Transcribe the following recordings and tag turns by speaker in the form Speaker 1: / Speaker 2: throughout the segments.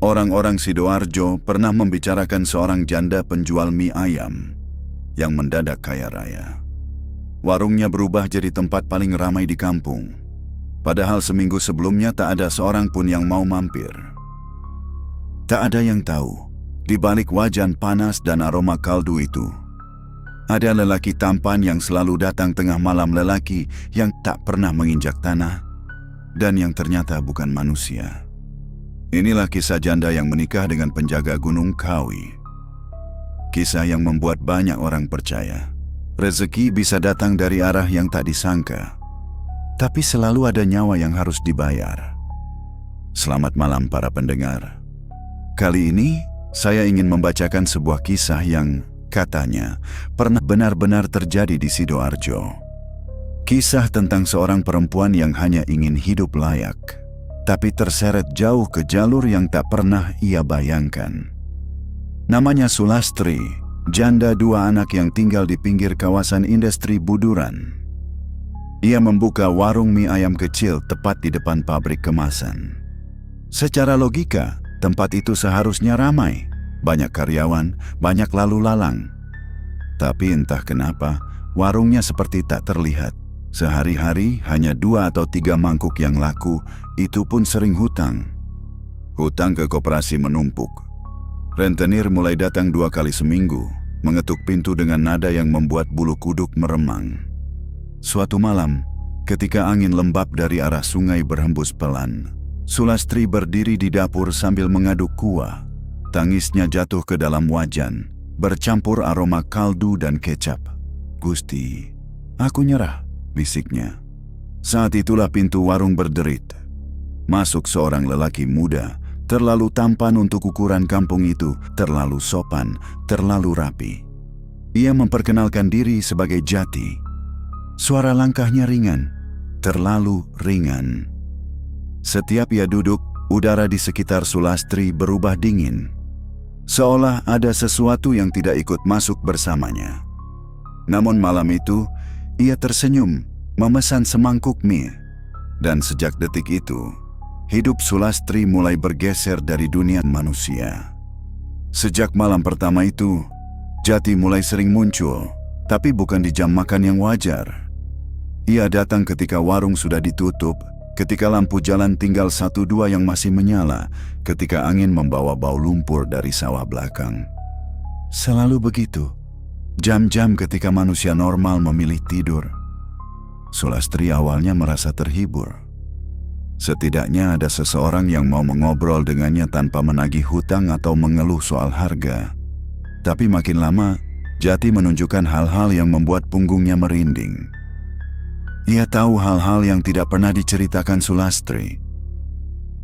Speaker 1: Orang-orang Sidoarjo pernah membicarakan seorang janda penjual mie ayam yang mendadak kaya raya. Warungnya berubah jadi tempat paling ramai di kampung. Padahal seminggu sebelumnya tak ada seorang pun yang mau mampir. Tak ada yang tahu, di balik wajan panas dan aroma kaldu itu, ada lelaki tampan yang selalu datang tengah malam, lelaki yang tak pernah menginjak tanah dan yang ternyata bukan manusia. Inilah kisah janda yang menikah dengan penjaga Gunung Kawi. Kisah yang membuat banyak orang percaya rezeki bisa datang dari arah yang tak disangka, tapi selalu ada nyawa yang harus dibayar. Selamat malam para pendengar. Kali ini saya ingin membacakan sebuah kisah yang katanya pernah benar-benar terjadi di Sidoarjo. Kisah tentang seorang perempuan yang hanya ingin hidup layak, tapi terseret jauh ke jalur yang tak pernah ia bayangkan. Namanya Sulastri, janda 2 anak yang tinggal di pinggir kawasan industri Buduran. Ia membuka warung mie ayam kecil tepat di depan pabrik kemasan. Secara logika, tempat itu seharusnya ramai, banyak karyawan, banyak lalu lalang. Tapi entah kenapa, warungnya seperti tak terlihat. Sehari-hari hanya 2 atau 3 mangkuk yang laku, itu pun sering hutang. Hutang ke koperasi menumpuk. Rentenir mulai datang 2 kali seminggu, mengetuk pintu dengan nada yang membuat bulu kuduk meremang. Suatu malam, ketika angin lembab dari arah sungai berhembus pelan, Sulastri berdiri di dapur sambil mengaduk kuah. Tangisnya jatuh ke dalam wajan, bercampur aroma kaldu dan kecap. "Gusti, aku nyerah," bisiknya. Saat itulah pintu warung berderit. Masuk seorang lelaki muda, terlalu tampan untuk ukuran kampung itu, terlalu sopan, terlalu rapi. Ia memperkenalkan diri sebagai Jati. Suara langkahnya ringan, terlalu ringan. Setiap ia duduk, udara di sekitar Sulastri berubah dingin. Seolah ada sesuatu yang tidak ikut masuk bersamanya. Namun malam itu, ia tersenyum, memesan semangkuk mie. Dan sejak detik itu, hidup Sulastri mulai bergeser dari dunia manusia. Sejak malam pertama itu, Jati mulai sering muncul, tapi bukan di jam makan yang wajar. Ia datang ketika warung sudah ditutup, ketika lampu jalan tinggal 1-2 yang masih menyala, ketika angin membawa bau lumpur dari sawah belakang. Selalu begitu. Jam-jam ketika manusia normal memilih tidur. Sulastri awalnya merasa terhibur. Setidaknya ada seseorang yang mau mengobrol dengannya tanpa menagih hutang atau mengeluh soal harga. Tapi makin lama, Jati menunjukkan hal-hal yang membuat punggungnya merinding. Ia tahu hal-hal yang tidak pernah diceritakan Sulastri.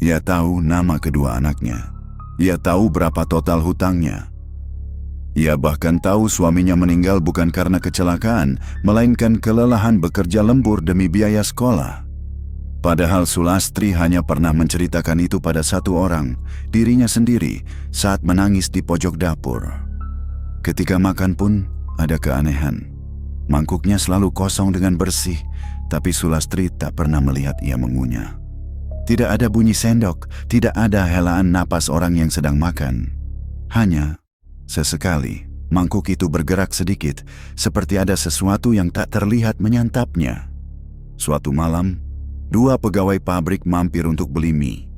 Speaker 1: Ia tahu nama kedua anaknya. Ia tahu berapa total hutangnya. Ia bahkan tahu suaminya meninggal bukan karena kecelakaan, melainkan kelelahan bekerja lembur demi biaya sekolah. Padahal Sulastri hanya pernah menceritakan itu pada 1 orang, dirinya sendiri, saat menangis di pojok dapur. Ketika makan pun ada keanehan. Mangkuknya selalu kosong dengan bersih, tapi Sulastri tak pernah melihat ia mengunyah. Tidak ada bunyi sendok, tidak ada helaan napas orang yang sedang makan. Hanya sesekali, mangkuk itu bergerak sedikit, seperti ada sesuatu yang tak terlihat menyantapnya. Suatu malam, 2 pegawai pabrik mampir untuk beli mie.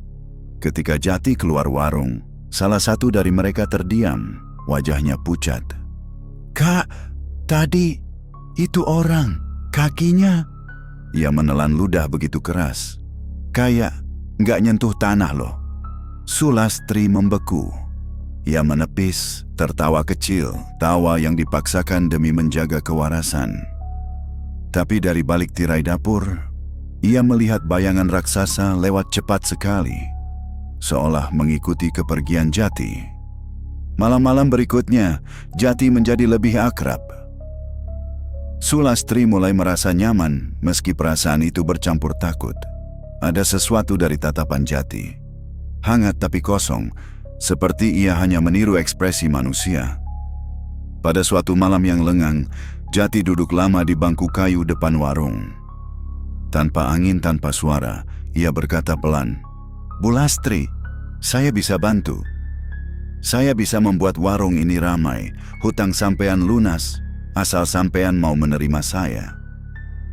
Speaker 1: Ketika Jati keluar warung, salah satu dari mereka terdiam, wajahnya pucat. "Kak, tadi itu orang, kakinya..." Ia menelan ludah begitu keras. "Kayak nggak nyentuh tanah loh." Sulastri membeku. Ia menepis, tertawa kecil, tawa yang dipaksakan demi menjaga kewarasan. Tapi dari balik tirai dapur, ia melihat bayangan raksasa lewat cepat sekali, seolah mengikuti kepergian Jati. Malam-malam berikutnya, Jati menjadi lebih akrab. Sulastri mulai merasa nyaman, meski perasaan itu bercampur takut. Ada sesuatu dari tatapan Jati. Hangat tapi kosong, seperti ia hanya meniru ekspresi manusia. Pada suatu malam yang lengang, Jati duduk lama di bangku kayu depan warung. Tanpa angin, tanpa suara, ia berkata pelan, "Bu Lastri, Saya bisa bantu. Saya bisa membuat warung ini ramai, hutang sampean lunas, asal sampean mau menerima saya.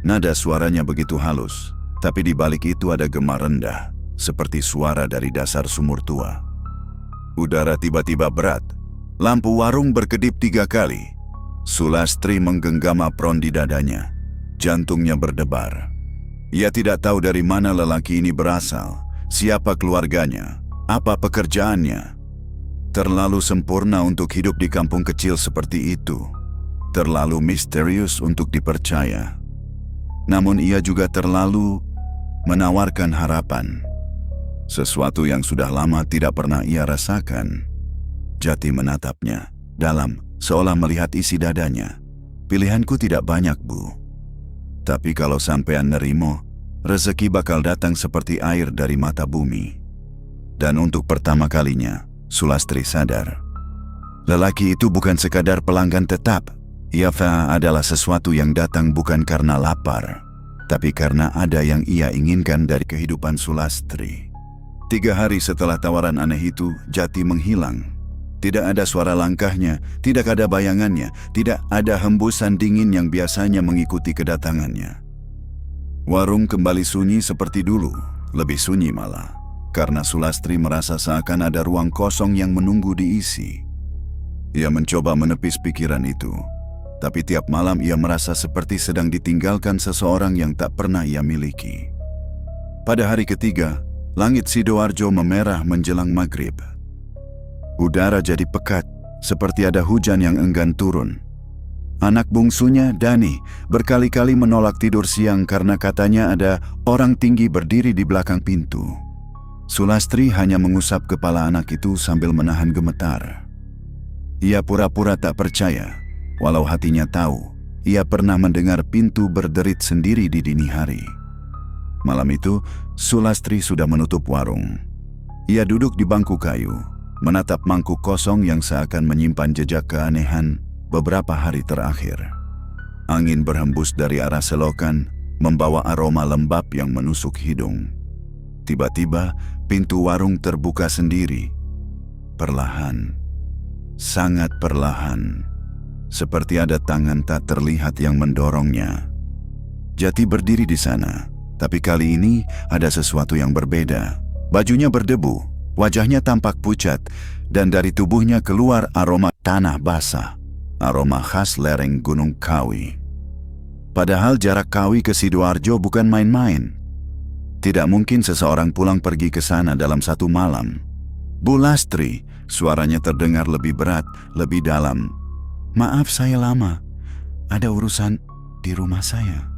Speaker 1: Nada suaranya begitu halus, tapi di balik itu ada gema rendah, seperti suara dari dasar sumur tua. Udara tiba-tiba berat. Lampu warung berkedip 3 kali. Sulastri menggenggam apron di dadanya. Jantungnya berdebar. Ia tidak tahu dari mana lelaki ini berasal, siapa keluarganya, apa pekerjaannya. Terlalu sempurna untuk hidup di kampung kecil seperti itu. Terlalu misterius untuk dipercaya. Namun ia juga terlalu menawarkan harapan. Sesuatu yang sudah lama tidak pernah ia rasakan. Jati menatapnya dalam, seolah melihat isi dadanya. Pilihanku tidak banyak, Bu. Tapi kalau sampean nerimo, rezeki bakal datang seperti air dari mata bumi. Dan untuk pertama kalinya, Sulastri sadar. Lelaki itu bukan sekadar pelanggan tetap. Ia adalah sesuatu yang datang bukan karena lapar, tapi karena ada yang ia inginkan dari kehidupan Sulastri. 3 hari setelah tawaran aneh itu, Jati menghilang. Tidak ada suara langkahnya, tidak ada bayangannya, tidak ada hembusan dingin yang biasanya mengikuti kedatangannya. Warung kembali sunyi seperti dulu, lebih sunyi malah, karena Sulastri merasa seakan ada ruang kosong yang menunggu diisi. Ia mencoba menepis pikiran itu, tapi tiap malam ia merasa seperti sedang ditinggalkan seseorang yang tak pernah ia miliki. Pada hari ketiga, langit Sidoarjo memerah menjelang maghrib. Udara jadi pekat, seperti ada hujan yang enggan turun. Anak bungsunya, Dani, berkali-kali menolak tidur siang karena katanya ada orang tinggi berdiri di belakang pintu. Sulastri hanya mengusap kepala anak itu sambil menahan gemetar. Ia pura-pura tak percaya, walau hatinya tahu ia pernah mendengar pintu berderit sendiri di dini hari. Malam itu, Sulastri sudah menutup warung. Ia duduk di bangku kayu, menatap mangkuk kosong yang seakan menyimpan jejak keanehan beberapa hari terakhir. Angin berhembus dari arah selokan, membawa aroma lembab yang menusuk hidung. Tiba-tiba, pintu warung terbuka sendiri. Perlahan, sangat perlahan, seperti ada tangan tak terlihat yang mendorongnya. Jati berdiri di sana, tapi kali ini ada sesuatu yang berbeda. Bajunya berdebu, wajahnya tampak pucat, dan dari tubuhnya keluar aroma tanah basah, aroma khas lereng Gunung Kawi. Padahal jarak Kawi ke Sidoarjo bukan main-main. Tidak mungkin seseorang pulang pergi ke sana dalam 1 malam. Bu Lastri, suaranya terdengar lebih berat, lebih dalam. Maaf saya lama, ada urusan di rumah saya.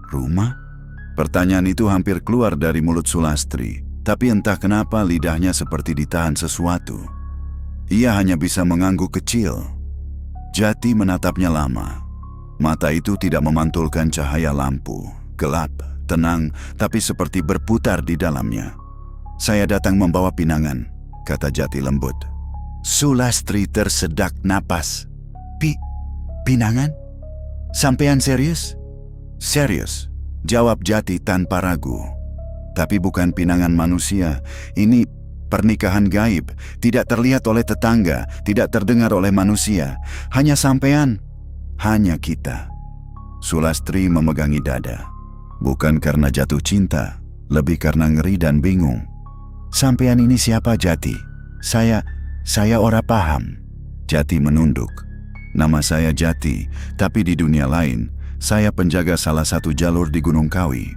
Speaker 1: Rumah? Pertanyaan itu hampir keluar dari mulut Sulastri, tapi entah kenapa lidahnya seperti ditahan sesuatu. Ia hanya bisa mengangguk kecil. Jati menatapnya lama. Mata itu tidak memantulkan cahaya lampu, gelap, tenang, tapi seperti berputar di dalamnya. Saya datang membawa pinangan, kata Jati lembut. Sulastri tersedak napas. Pinangan? Sampean serius? Serius, jawab Jati tanpa ragu. Tapi bukan pinangan manusia, ini pernikahan gaib, tidak terlihat oleh tetangga, tidak terdengar oleh manusia, hanya sampean, hanya kita. Sulastri memegangi dada. Bukan karena jatuh cinta, lebih karena ngeri dan bingung. Sampean ini siapa, Jati? Saya ora paham. Jati menunduk. Nama saya Jati, tapi di dunia lain, saya penjaga salah satu jalur di Gunung Kawi.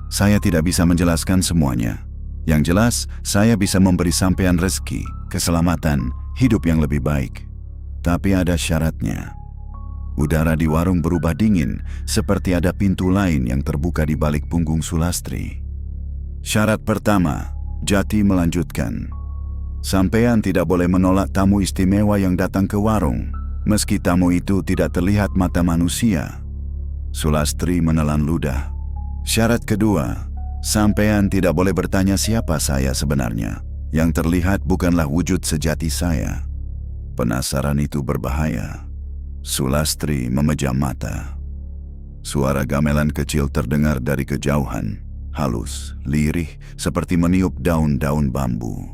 Speaker 1: Saya tidak bisa menjelaskan semuanya. Yang jelas, saya bisa memberi sampean rezeki, keselamatan, hidup yang lebih baik. Tapi ada syaratnya. Udara di warung berubah dingin, seperti ada pintu lain yang terbuka di balik punggung Sulastri. Syarat pertama, Jati melanjutkan. Sampean tidak boleh menolak tamu istimewa yang datang ke warung, meski tamu itu tidak terlihat mata manusia. Sulastri menelan ludah. Syarat kedua, sampean tidak boleh bertanya siapa saya sebenarnya. Yang terlihat bukanlah wujud sejati saya. Penasaran itu berbahaya. Sulastri memejam mata. Suara gamelan kecil terdengar dari kejauhan, halus, lirih, seperti meniup daun-daun bambu.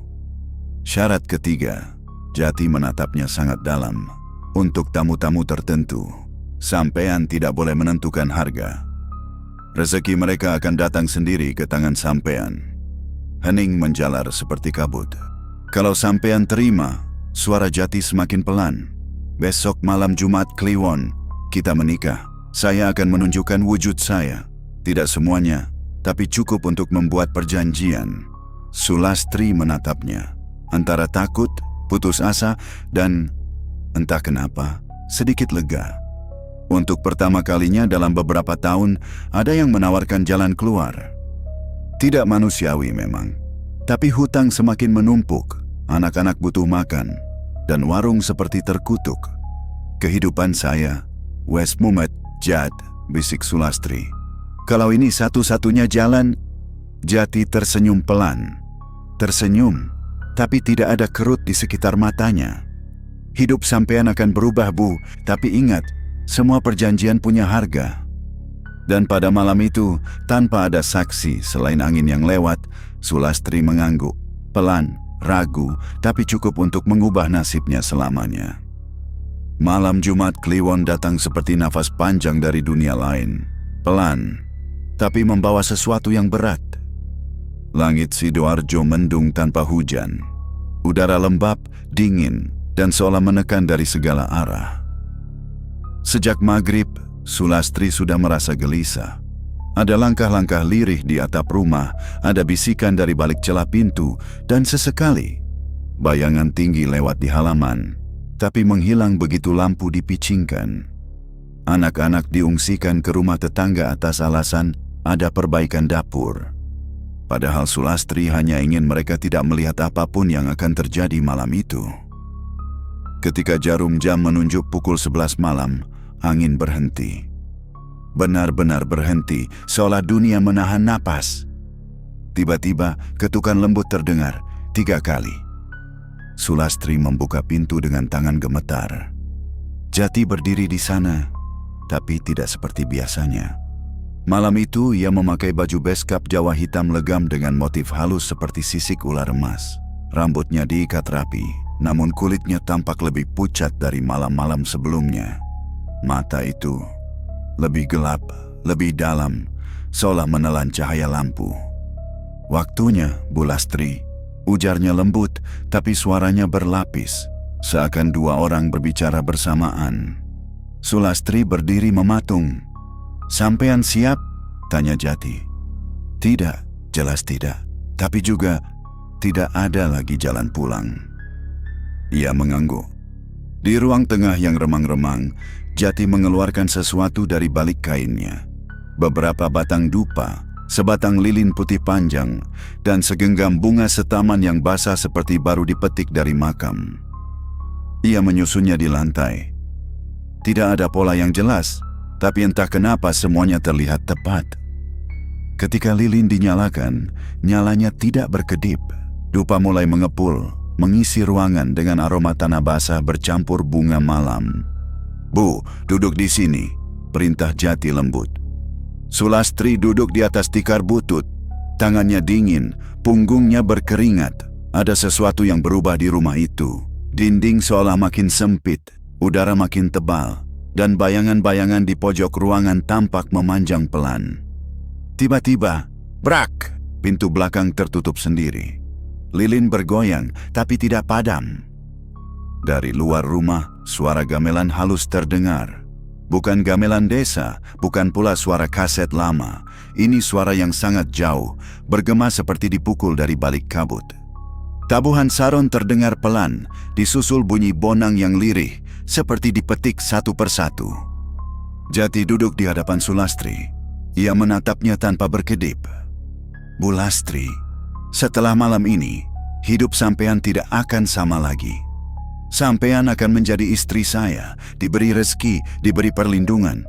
Speaker 1: Syarat ketiga, Jati menatapnya sangat dalam. Untuk tamu-tamu tertentu, sampean tidak boleh menentukan harga. Rezeki mereka akan datang sendiri ke tangan sampean. Hening menjalar seperti kabut. Kalau sampean terima, suara Jati semakin pelan. Besok malam Jumat Kliwon, kita menikah. Saya akan menunjukkan wujud saya. Tidak semuanya, tapi cukup untuk membuat perjanjian. Sulastri menatapnya, antara takut, putus asa, dan entah kenapa, sedikit lega. Untuk pertama kalinya dalam beberapa tahun, ada yang menawarkan jalan keluar. Tidak manusiawi memang, tapi hutang semakin menumpuk, anak-anak butuh makan, dan warung seperti terkutuk. Kehidupan saya, Wes Mumet, Jad, bisik Sulastri. Kalau ini satu-satunya jalan, Jati tersenyum pelan. Tersenyum, tapi tidak ada kerut di sekitar matanya. Hidup sampean akan berubah, Bu, tapi ingat, semua perjanjian punya harga. Dan pada malam itu, tanpa ada saksi selain angin yang lewat, Sulastri mengangguk, pelan, ragu, tapi cukup untuk mengubah nasibnya selamanya. Malam Jumat Kliwon datang seperti nafas panjang dari dunia lain. Pelan, tapi membawa sesuatu yang berat. Langit Sidoarjo mendung tanpa hujan. Udara lembab, dingin, dan seolah menekan dari segala arah. Sejak maghrib, Sulastri sudah merasa gelisah. Ada langkah-langkah lirih di atap rumah, ada bisikan dari balik celah pintu, dan sesekali bayangan tinggi lewat di halaman, tapi menghilang begitu lampu dipicingkan. Anak-anak diungsikan ke rumah tetangga atas alasan ada perbaikan dapur. Padahal Sulastri hanya ingin mereka tidak melihat apapun yang akan terjadi malam itu. Ketika jarum jam menunjuk pukul 11 malam, angin berhenti. Benar-benar berhenti, seolah dunia menahan napas. Tiba-tiba, ketukan lembut terdengar 3 kali. Sulastri membuka pintu dengan tangan gemetar. Jati berdiri di sana, tapi tidak seperti biasanya. Malam itu, ia memakai baju beskap Jawa hitam legam dengan motif halus seperti sisik ular emas. Rambutnya diikat rapi, namun kulitnya tampak lebih pucat dari malam-malam sebelumnya. Mata itu lebih gelap, lebih dalam, seolah menelan cahaya lampu. "Waktunya, Bu Lastri," ujarnya lembut, tapi suaranya berlapis, seakan 2 orang berbicara bersamaan. Sulastri berdiri mematung. "Sampean siap?" tanya Jati. "Tidak, jelas tidak. Tapi juga tidak ada lagi jalan pulang." Ia mengangguk. Di ruang tengah yang remang-remang, Jati mengeluarkan sesuatu dari balik kainnya. Beberapa batang dupa, sebatang lilin putih panjang, dan segenggam bunga setaman yang basah seperti baru dipetik dari makam. Ia menyusunnya di lantai. Tidak ada pola yang jelas, tapi entah kenapa semuanya terlihat tepat. Ketika lilin dinyalakan, nyalanya tidak berkedip. Dupa mulai mengepul, mengisi ruangan dengan aroma tanah basah bercampur bunga malam. "Bu, duduk di sini," perintah Jati lembut. Sulastri duduk di atas tikar butut. Tangannya dingin, punggungnya berkeringat. Ada sesuatu yang berubah di rumah itu. Dinding seolah makin sempit, udara makin tebal, dan bayangan-bayangan di pojok ruangan tampak memanjang pelan. Tiba-tiba, brak! Pintu belakang tertutup sendiri. Lilin bergoyang, tapi tidak padam. Dari luar rumah, suara gamelan halus terdengar. Bukan gamelan desa, bukan pula suara kaset lama. Ini suara yang sangat jauh, bergema seperti dipukul dari balik kabut. Tabuhan saron terdengar pelan, disusul bunyi bonang yang lirih, seperti dipetik satu persatu. Jati duduk di hadapan Sulastri. Ia menatapnya tanpa berkedip. "Bu Lastri, setelah malam ini, hidup sampean tidak akan sama lagi. Sampean akan menjadi istri saya, diberi rezeki, diberi perlindungan.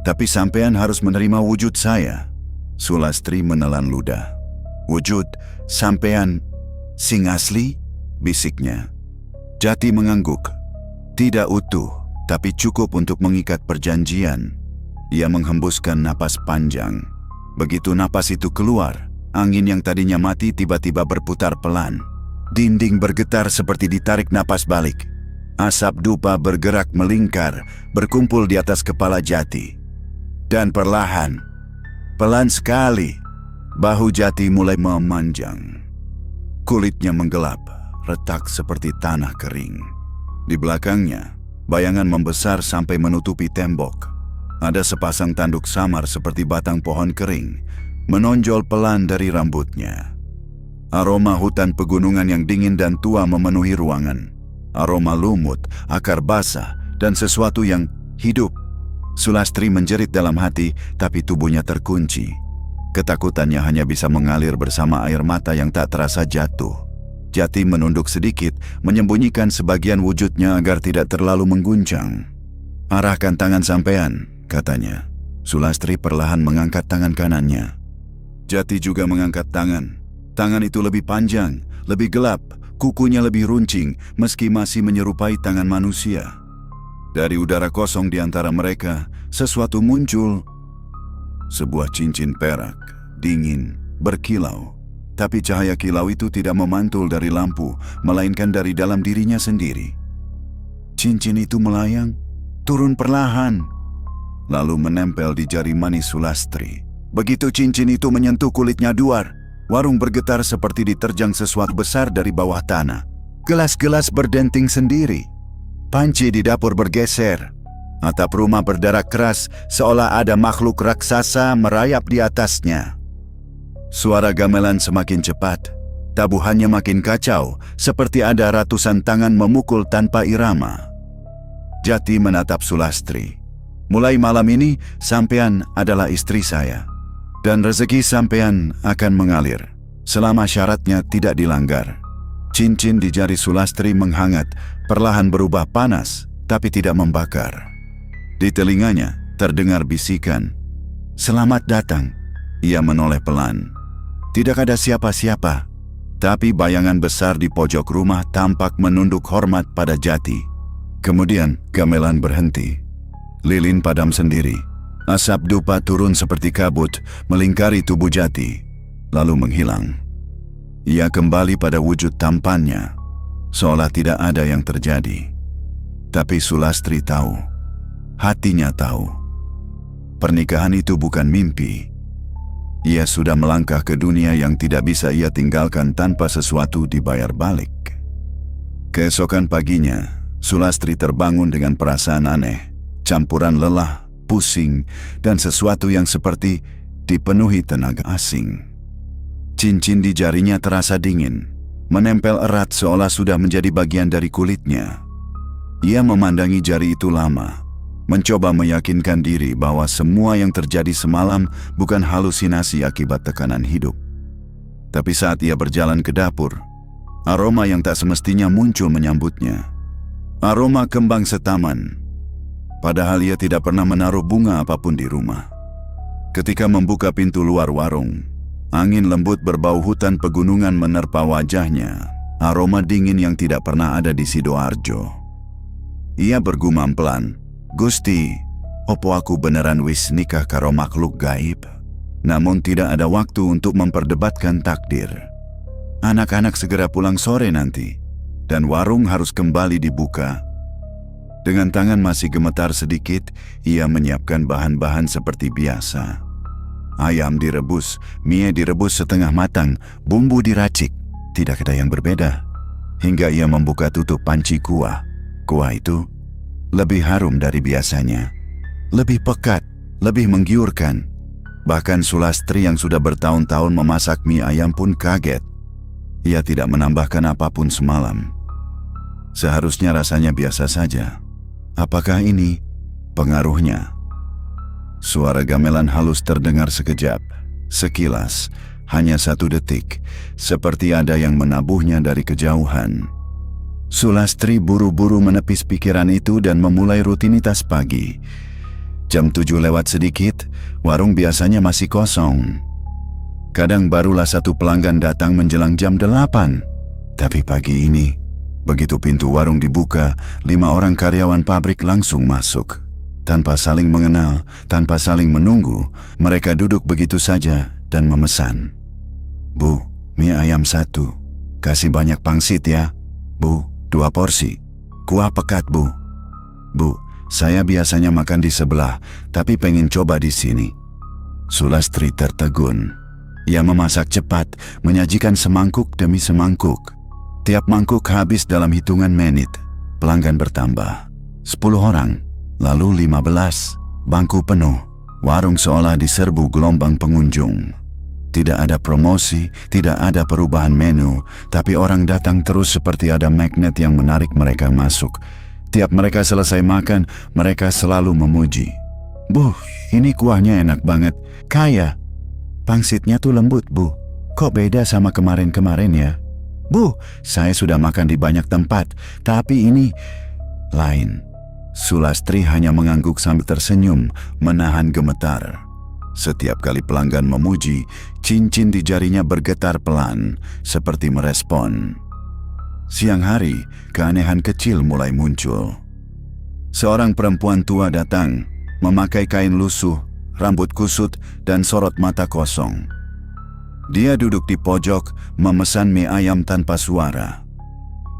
Speaker 1: Tapi sampean harus menerima wujud saya." Sulastri menelan ludah. "Wujud sampean sing asli?" bisiknya. Jati mengangguk. "Tidak utuh, tapi cukup untuk mengikat perjanjian." Ia menghembuskan napas panjang. Begitu napas itu keluar, angin yang tadinya mati tiba-tiba berputar pelan. Dinding bergetar seperti ditarik napas balik. Asap dupa bergerak melingkar, berkumpul di atas kepala Jati. Dan perlahan, pelan sekali, bahu Jati mulai memanjang. Kulitnya menggelap, retak seperti tanah kering. Di belakangnya, bayangan membesar sampai menutupi tembok. Ada sepasang tanduk samar seperti batang pohon kering, menonjol pelan dari rambutnya. Aroma hutan pegunungan yang dingin dan tua memenuhi ruangan. Aroma lumut, akar basah, dan sesuatu yang hidup. Sulastri menjerit dalam hati, tapi tubuhnya terkunci. Ketakutannya hanya bisa mengalir bersama air mata yang tak terasa jatuh. Jati menunduk sedikit, menyembunyikan sebagian wujudnya agar tidak terlalu mengguncang. "Arahkan tangan sampean," katanya. Sulastri perlahan mengangkat tangan kanannya. Jati juga mengangkat tangan. Tangan itu lebih panjang, lebih gelap, kukunya lebih runcing, meski masih menyerupai tangan manusia. Dari udara kosong di antara mereka, sesuatu muncul. Sebuah cincin perak, dingin, berkilau. Tapi cahaya kilau itu tidak memantul dari lampu, melainkan dari dalam dirinya sendiri. Cincin itu melayang, turun perlahan, lalu menempel di jari manis Sulastri. Begitu cincin itu menyentuh kulitnya Duar, warung bergetar seperti diterjang sesuatu besar dari bawah tanah. Gelas-gelas berdenting sendiri. Panci di dapur bergeser. Atap rumah berderak keras, seolah ada makhluk raksasa merayap di atasnya. Suara gamelan semakin cepat. Tabuhannya makin kacau, seperti ada ratusan tangan memukul tanpa irama. Jati menatap Sulastri. "Mulai malam ini, sampean adalah istri saya. Dan rezeki sampean akan mengalir, selama syaratnya tidak dilanggar." Cincin di jari Sulastri menghangat, perlahan berubah panas, tapi tidak membakar. Di telinganya terdengar bisikan, "Selamat datang." Ia menoleh pelan. Tidak ada siapa-siapa, tapi bayangan besar di pojok rumah tampak menunduk hormat pada Jati. Kemudian gamelan berhenti. Lilin padam sendiri. Asap dupa turun seperti kabut, melingkari tubuh Jati, lalu menghilang. Ia kembali pada wujud tampannya, seolah tidak ada yang terjadi. Tapi Sulastri tahu, hatinya tahu. Pernikahan itu bukan mimpi. Ia sudah melangkah ke dunia yang tidak bisa ia tinggalkan tanpa sesuatu dibayar balik. Keesokan paginya, Sulastri terbangun dengan perasaan aneh, campuran lelah, pusing, dan sesuatu yang seperti dipenuhi tenaga asing. Cincin di jarinya terasa dingin, menempel erat seolah sudah menjadi bagian dari kulitnya. Ia memandangi jari itu lama, mencoba meyakinkan diri bahwa semua yang terjadi semalam bukan halusinasi akibat tekanan hidup. Tapi saat ia berjalan ke dapur, aroma yang tak semestinya muncul menyambutnya. Aroma kembang setaman. Padahal ia tidak pernah menaruh bunga apapun di rumah. Ketika membuka pintu luar warung, angin lembut berbau hutan pegunungan menerpa wajahnya, aroma dingin yang tidak pernah ada di Sidoarjo. Ia bergumam pelan, "Gusti, opo aku beneran wis nikah karo makhluk gaib?" Namun tidak ada waktu untuk memperdebatkan takdir. Anak-anak segera pulang sore nanti, dan warung harus kembali dibuka. Dengan tangan masih gemetar sedikit, ia menyiapkan bahan-bahan seperti biasa. Ayam direbus, mie direbus setengah matang, bumbu diracik. Tidak ada yang berbeda. Hingga ia membuka tutup panci kuah. Kuah itu lebih harum dari biasanya. Lebih pekat, lebih menggiurkan. Bahkan Sulastri yang sudah bertahun-tahun memasak mie ayam pun kaget. Ia tidak menambahkan apapun semalam. Seharusnya rasanya biasa saja. Apakah ini pengaruhnya? Suara gamelan halus terdengar sekejap, sekilas, hanya 1 detik, seperti ada yang menabuhnya dari kejauhan. Sulastri buru-buru menepis pikiran itu dan memulai rutinitas pagi. Jam 7 lewat sedikit, warung biasanya masih kosong. Kadang barulah 1 pelanggan datang menjelang jam 8. Tapi pagi ini, begitu pintu warung dibuka, 5 orang karyawan pabrik langsung masuk. Tanpa saling mengenal, tanpa saling menunggu, mereka duduk begitu saja dan memesan. "Bu, mie ayam 1. Kasih banyak pangsit ya. Bu, 2 porsi. Kuah pekat, Bu. Bu, saya biasanya makan di sebelah, tapi pengen coba di sini. Sulastri tertegun. Ia memasak cepat, menyajikan semangkuk demi semangkuk. Tiap mangkuk habis dalam hitungan menit. Pelanggan bertambah. 10 orang, lalu 15. Bangku penuh. Warung seolah diserbu gelombang pengunjung. Tidak ada promosi, tidak ada perubahan menu, tapi orang datang terus seperti ada magnet yang menarik mereka masuk. Tiap mereka selesai makan, mereka selalu memuji. Bu, ini kuahnya enak banget, kaya. Pangsitnya tuh lembut, Bu. Kok beda sama kemarin-kemarin ya? Bu, saya sudah makan di banyak tempat, tapi ini lain. Sulastri hanya mengangguk sambil tersenyum, menahan gemetar. Setiap kali pelanggan memuji, cincin di jarinya bergetar pelan, seperti merespon. Siang hari, keanehan kecil mulai muncul. Seorang perempuan tua datang, memakai kain lusuh, rambut kusut, dan sorot mata kosong. Dia duduk di pojok, memesan mie ayam tanpa suara.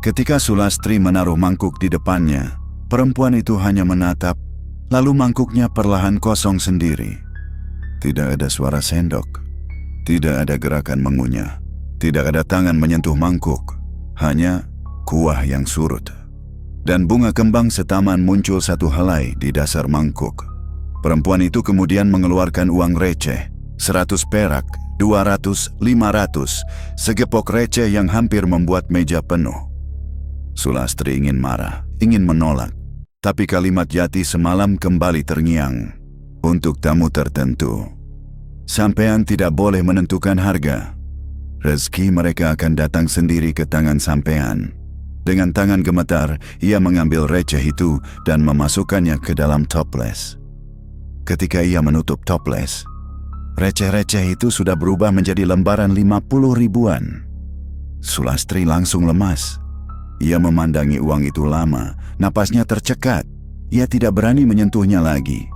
Speaker 1: Ketika Sulastri menaruh mangkuk di depannya, perempuan itu hanya menatap, lalu mangkuknya perlahan kosong sendiri. Tidak ada suara sendok, tidak ada gerakan mengunyah, tidak ada tangan menyentuh mangkuk, hanya kuah yang surut. Dan bunga kembang setaman muncul satu helai di dasar mangkuk. Perempuan itu kemudian mengeluarkan uang receh, 100 perak, 200, 500, segepok receh yang hampir membuat meja penuh. Sulastri ingin marah, ingin menolak, tapi kalimat Yati semalam kembali terngiang. Untuk tamu tertentu, sampean tidak boleh menentukan harga. Rezeki mereka akan datang sendiri ke tangan sampean. Dengan tangan gemetar, ia mengambil receh itu dan memasukkannya ke dalam toples. Ketika ia menutup toples, receh-receh itu sudah berubah menjadi lembaran 50 ribuan. Sulastri langsung lemas. Ia memandangi uang itu lama, napasnya tercekat. Ia tidak berani menyentuhnya lagi.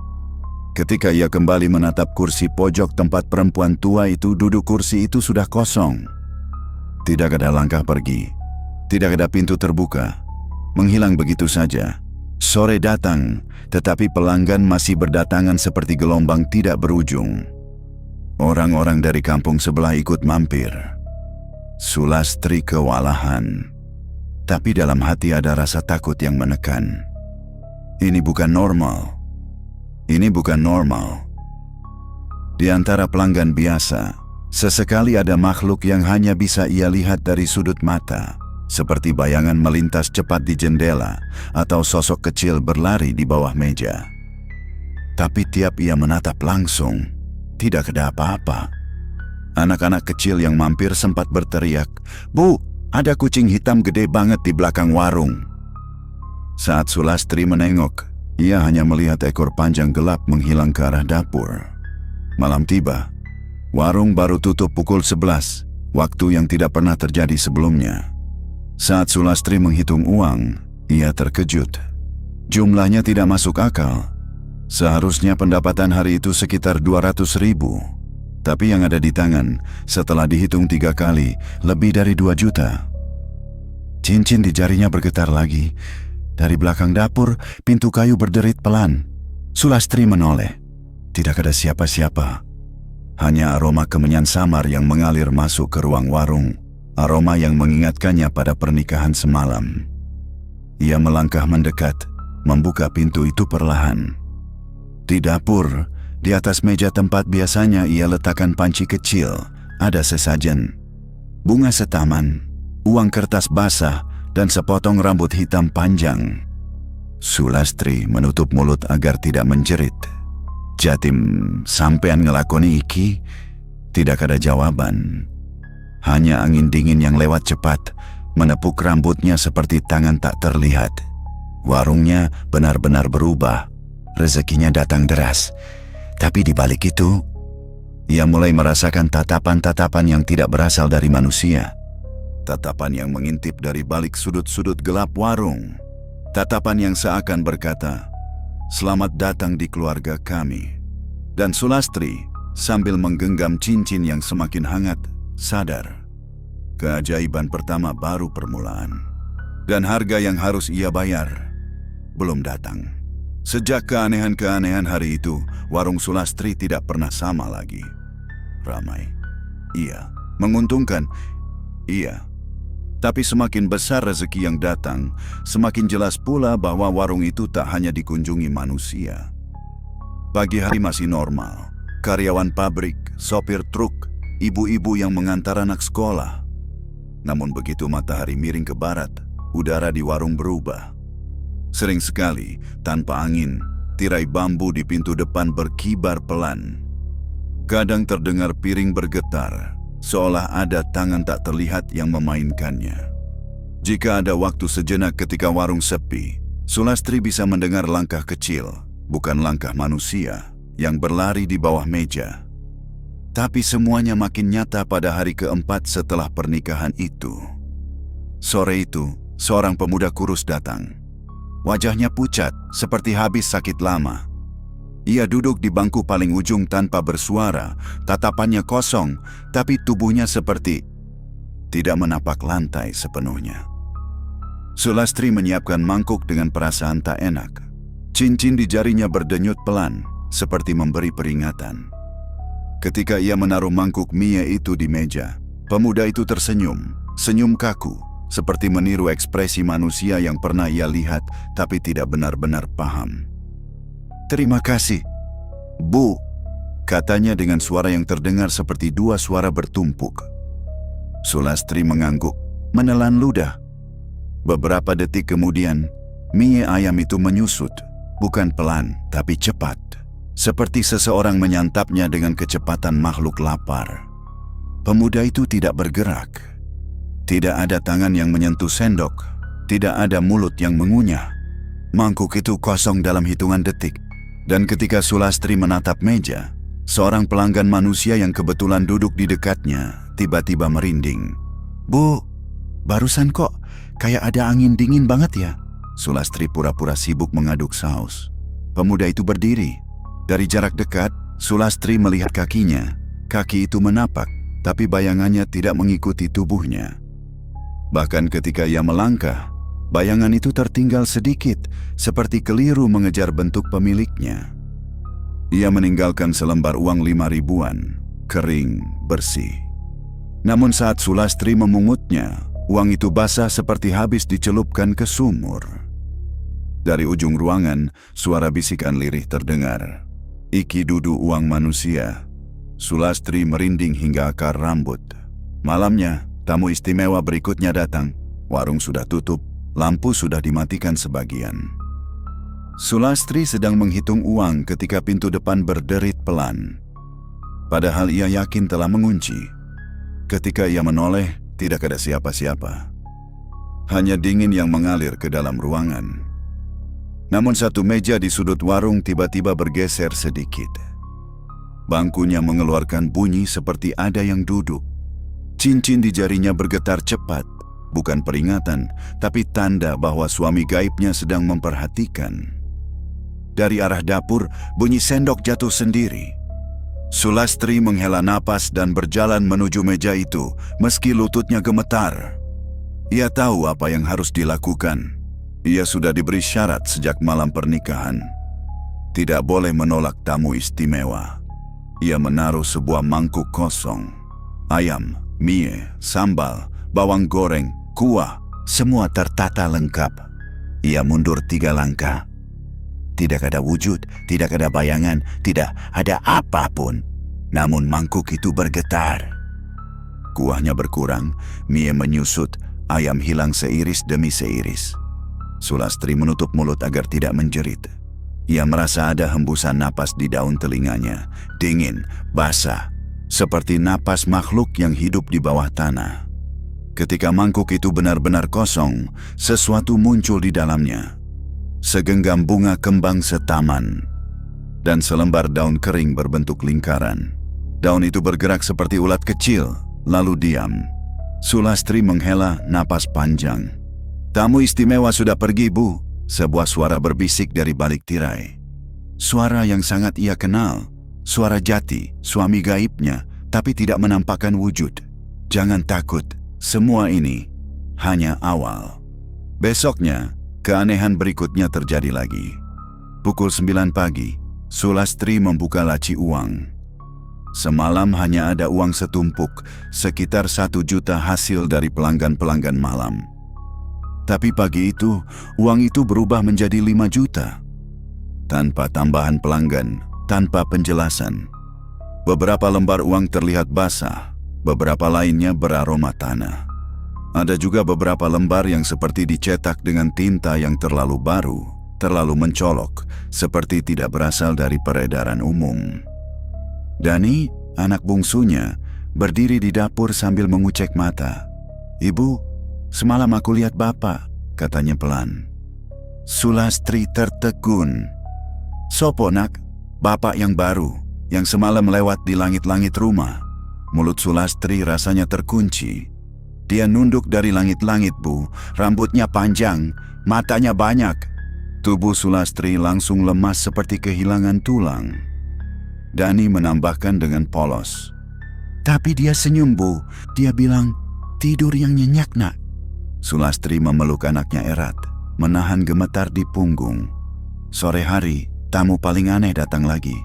Speaker 1: Ketika ia kembali menatap kursi pojok tempat perempuan tua itu duduk, kursi itu sudah kosong. Tidak ada langkah pergi, tidak ada pintu terbuka, menghilang begitu saja. Sore datang, tetapi pelanggan masih berdatangan seperti gelombang tidak berujung. Orang-orang dari kampung sebelah ikut mampir. Sulastri kewalahan, tapi dalam hati ada rasa takut yang menekan. Ini bukan normal. Ini bukan normal. Di antara pelanggan biasa, sesekali ada makhluk yang hanya bisa ia lihat dari sudut mata, seperti bayangan melintas cepat di jendela atau sosok kecil berlari di bawah meja. Tapi tiap ia menatap langsung, tidak ada apa-apa. Anak-anak kecil yang mampir sempat berteriak, "Bu, ada kucing hitam gede banget di belakang warung." Saat Sulastri menengok, ia hanya melihat ekor panjang gelap menghilang ke arah dapur. Malam tiba. Warung baru tutup pukul 11, waktu yang tidak pernah terjadi sebelumnya. Saat Sulastri menghitung uang, ia terkejut. Jumlahnya tidak masuk akal. Seharusnya pendapatan hari itu sekitar 200 ribu. Tapi yang ada di tangan, setelah dihitung 3 kali, lebih dari 2 juta. Cincin di jarinya bergetar lagi. Dari belakang dapur, pintu kayu berderit pelan. Sulastri menoleh. Tidak ada siapa-siapa. Hanya aroma kemenyan samar yang mengalir masuk ke ruang warung. Aroma yang mengingatkannya pada pernikahan semalam. Ia melangkah mendekat, membuka pintu itu perlahan. Di dapur, di atas meja tempat biasanya ia letakkan panci kecil, ada sesajen. Bunga setaman, uang kertas basah, dan sepotong rambut hitam panjang. Sulastri menutup mulut agar tidak menjerit. "Jatim, sampean ngelakoni iki?" Tidak ada jawaban. Hanya angin dingin yang lewat cepat, menepuk rambutnya seperti tangan tak terlihat. Warungnya benar-benar berubah. Rezekinya datang deras. Tapi di balik itu, ia mulai merasakan tatapan-tatapan yang tidak berasal dari manusia. Tatapan yang mengintip dari balik sudut-sudut gelap warung. Tatapan yang seakan berkata, "Selamat datang di keluarga kami." Dan Sulastri, sambil menggenggam cincin yang semakin hangat, sadar. keajaiban pertama baru permulaan. Dan harga yang harus ia bayar belum datang. Sejak keanehan-keanehan hari itu, warung Sulastri tidak pernah sama lagi. Ramai. Iya. Menguntungkan. Iya. Tapi semakin besar rezeki yang datang, semakin jelas pula bahwa warung itu tak hanya dikunjungi manusia. Pagi hari masih normal. Karyawan pabrik, sopir truk, ibu-ibu yang mengantar anak sekolah. Namun begitu matahari miring ke barat, udara di warung berubah. Sering sekali, tanpa angin, tirai bambu di pintu depan berkibar pelan. Kadang terdengar piring bergetar, seolah ada tangan tak terlihat yang memainkannya. Jika ada waktu sejenak ketika warung sepi, Sulastri bisa mendengar langkah kecil, bukan langkah manusia, yang berlari di bawah meja. Tapi semuanya makin nyata pada hari keempat setelah pernikahan itu. Sore itu, seorang pemuda kurus datang. Wajahnya pucat, seperti habis sakit lama. Ia duduk di bangku paling ujung tanpa bersuara, tatapannya kosong, tapi tubuhnya seperti tidak menapak lantai sepenuhnya. Sulastri menyiapkan mangkuk dengan perasaan tak enak. Cincin di jarinya berdenyut pelan, seperti memberi peringatan. Ketika ia menaruh mangkuk mie itu di meja, pemuda itu tersenyum, senyum kaku, seperti meniru ekspresi manusia yang pernah ia lihat tapi tidak benar-benar paham. "Terima kasih, Bu," katanya dengan suara yang terdengar seperti dua suara bertumpuk. Sulastri mengangguk, menelan ludah. Beberapa detik kemudian, mie ayam itu menyusut, bukan pelan tapi cepat. Seperti seseorang menyantapnya dengan kecepatan makhluk lapar. Pemuda itu tidak bergerak. Tidak ada tangan yang menyentuh sendok. Tidak ada mulut yang mengunyah. Mangkuk itu kosong dalam hitungan detik. Dan ketika Sulastri menatap meja, seorang pelanggan manusia yang kebetulan duduk di dekatnya tiba-tiba merinding. "Bu, barusan kok kayak ada angin dingin banget ya?" Sulastri pura-pura sibuk mengaduk saus. Pemuda itu berdiri. Dari jarak dekat, Sulastri melihat kakinya. Kaki itu menapak, tapi bayangannya tidak mengikuti tubuhnya. Bahkan ketika ia melangkah, bayangan itu tertinggal sedikit, seperti keliru mengejar bentuk pemiliknya. Ia meninggalkan selembar uang 5 ribuan, kering, bersih. Namun saat Sulastri memungutnya, uang itu basah seperti habis dicelupkan ke sumur. Dari ujung ruangan, suara bisikan lirih terdengar. "Iki dudu uang manusia." Sulastri merinding hingga akar rambut. Malamnya, tamu istimewa berikutnya datang. Warung sudah tutup, lampu sudah dimatikan sebagian. Sulastri sedang menghitung uang ketika pintu depan berderit pelan. Padahal ia yakin telah mengunci. Ketika ia menoleh, tidak ada siapa-siapa. Hanya dingin yang mengalir ke dalam ruangan. Namun satu meja di sudut warung tiba-tiba bergeser sedikit. Bangkunya mengeluarkan bunyi seperti ada yang duduk. Cincin di jarinya bergetar cepat, bukan peringatan, tapi tanda bahwa suami gaibnya sedang memperhatikan. Dari arah dapur, bunyi sendok jatuh sendiri. Sulastri menghela napas dan berjalan menuju meja itu, meski lututnya gemetar. Ia tahu apa yang harus dilakukan. Ia sudah diberi syarat sejak malam pernikahan. Tidak boleh menolak tamu istimewa. Ia menaruh sebuah mangkuk kosong. Ayam, mie, sambal, bawang goreng, kuah, semua tertata lengkap. Ia mundur 3 langkah. Tidak ada wujud, tidak ada bayangan, tidak ada apapun. Namun mangkuk itu bergetar. Kuahnya berkurang, mie menyusut, ayam hilang seiris demi seiris. Sulastri menutup mulut agar tidak menjerit. Ia merasa ada hembusan napas di daun telinganya, dingin, basah, seperti napas makhluk yang hidup di bawah tanah. Ketika mangkuk itu benar-benar kosong, sesuatu muncul di dalamnya. Segenggam bunga kembang setaman, dan selembar daun kering berbentuk lingkaran. Daun itu bergerak seperti ulat kecil, lalu diam. Sulastri menghela napas panjang. "Tamu istimewa sudah pergi, Bu," sebuah suara berbisik dari balik tirai. Suara yang sangat ia kenal, suara Jati, suami gaibnya, tapi tidak menampakkan wujud. "Jangan takut," semua ini hanya awal. Besoknya, keanehan berikutnya terjadi lagi. Pukul 9 pagi, Sulastri membuka laci uang. Semalam hanya ada uang setumpuk, sekitar 1 juta hasil dari pelanggan-pelanggan malam. Tapi pagi itu, uang itu berubah menjadi 5 juta. Tanpa tambahan pelanggan, tanpa penjelasan. Beberapa lembar uang terlihat basah, beberapa lainnya beraroma tanah. Ada juga beberapa lembar yang seperti dicetak dengan tinta yang terlalu baru, terlalu mencolok, seperti tidak berasal dari peredaran umum. Dani, anak bungsunya, berdiri di dapur sambil mengucek mata. "Ibu, semalam aku lihat Bapak," katanya pelan. Sulastri tertegun. "Sopo nak? Bapak yang baru, yang semalam lewat di langit-langit rumah." Mulut Sulastri rasanya terkunci. Dia nunduk dari langit-langit, Bu. Rambutnya panjang, matanya banyak. Tubuh Sulastri langsung lemas seperti kehilangan tulang. Dani menambahkan dengan polos. "Tapi dia senyum, Bu. Dia bilang, tidur yang nyenyak, nak." Sulastri memeluk anaknya erat, menahan gemetar di punggung. Sore hari, tamu paling aneh datang lagi.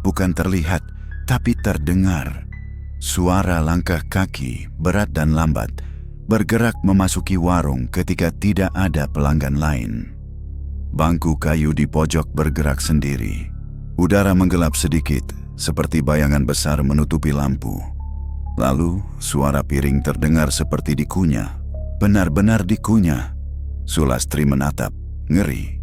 Speaker 1: Bukan terlihat, tapi terdengar. Suara langkah kaki, berat dan lambat, bergerak memasuki warung ketika tidak ada pelanggan lain. Bangku kayu di pojok bergerak sendiri. Udara menggelap sedikit, seperti bayangan besar menutupi lampu. Lalu, suara piring terdengar seperti dikunyah. Benar-benar dikunyah. Sulastri menatap, ngeri.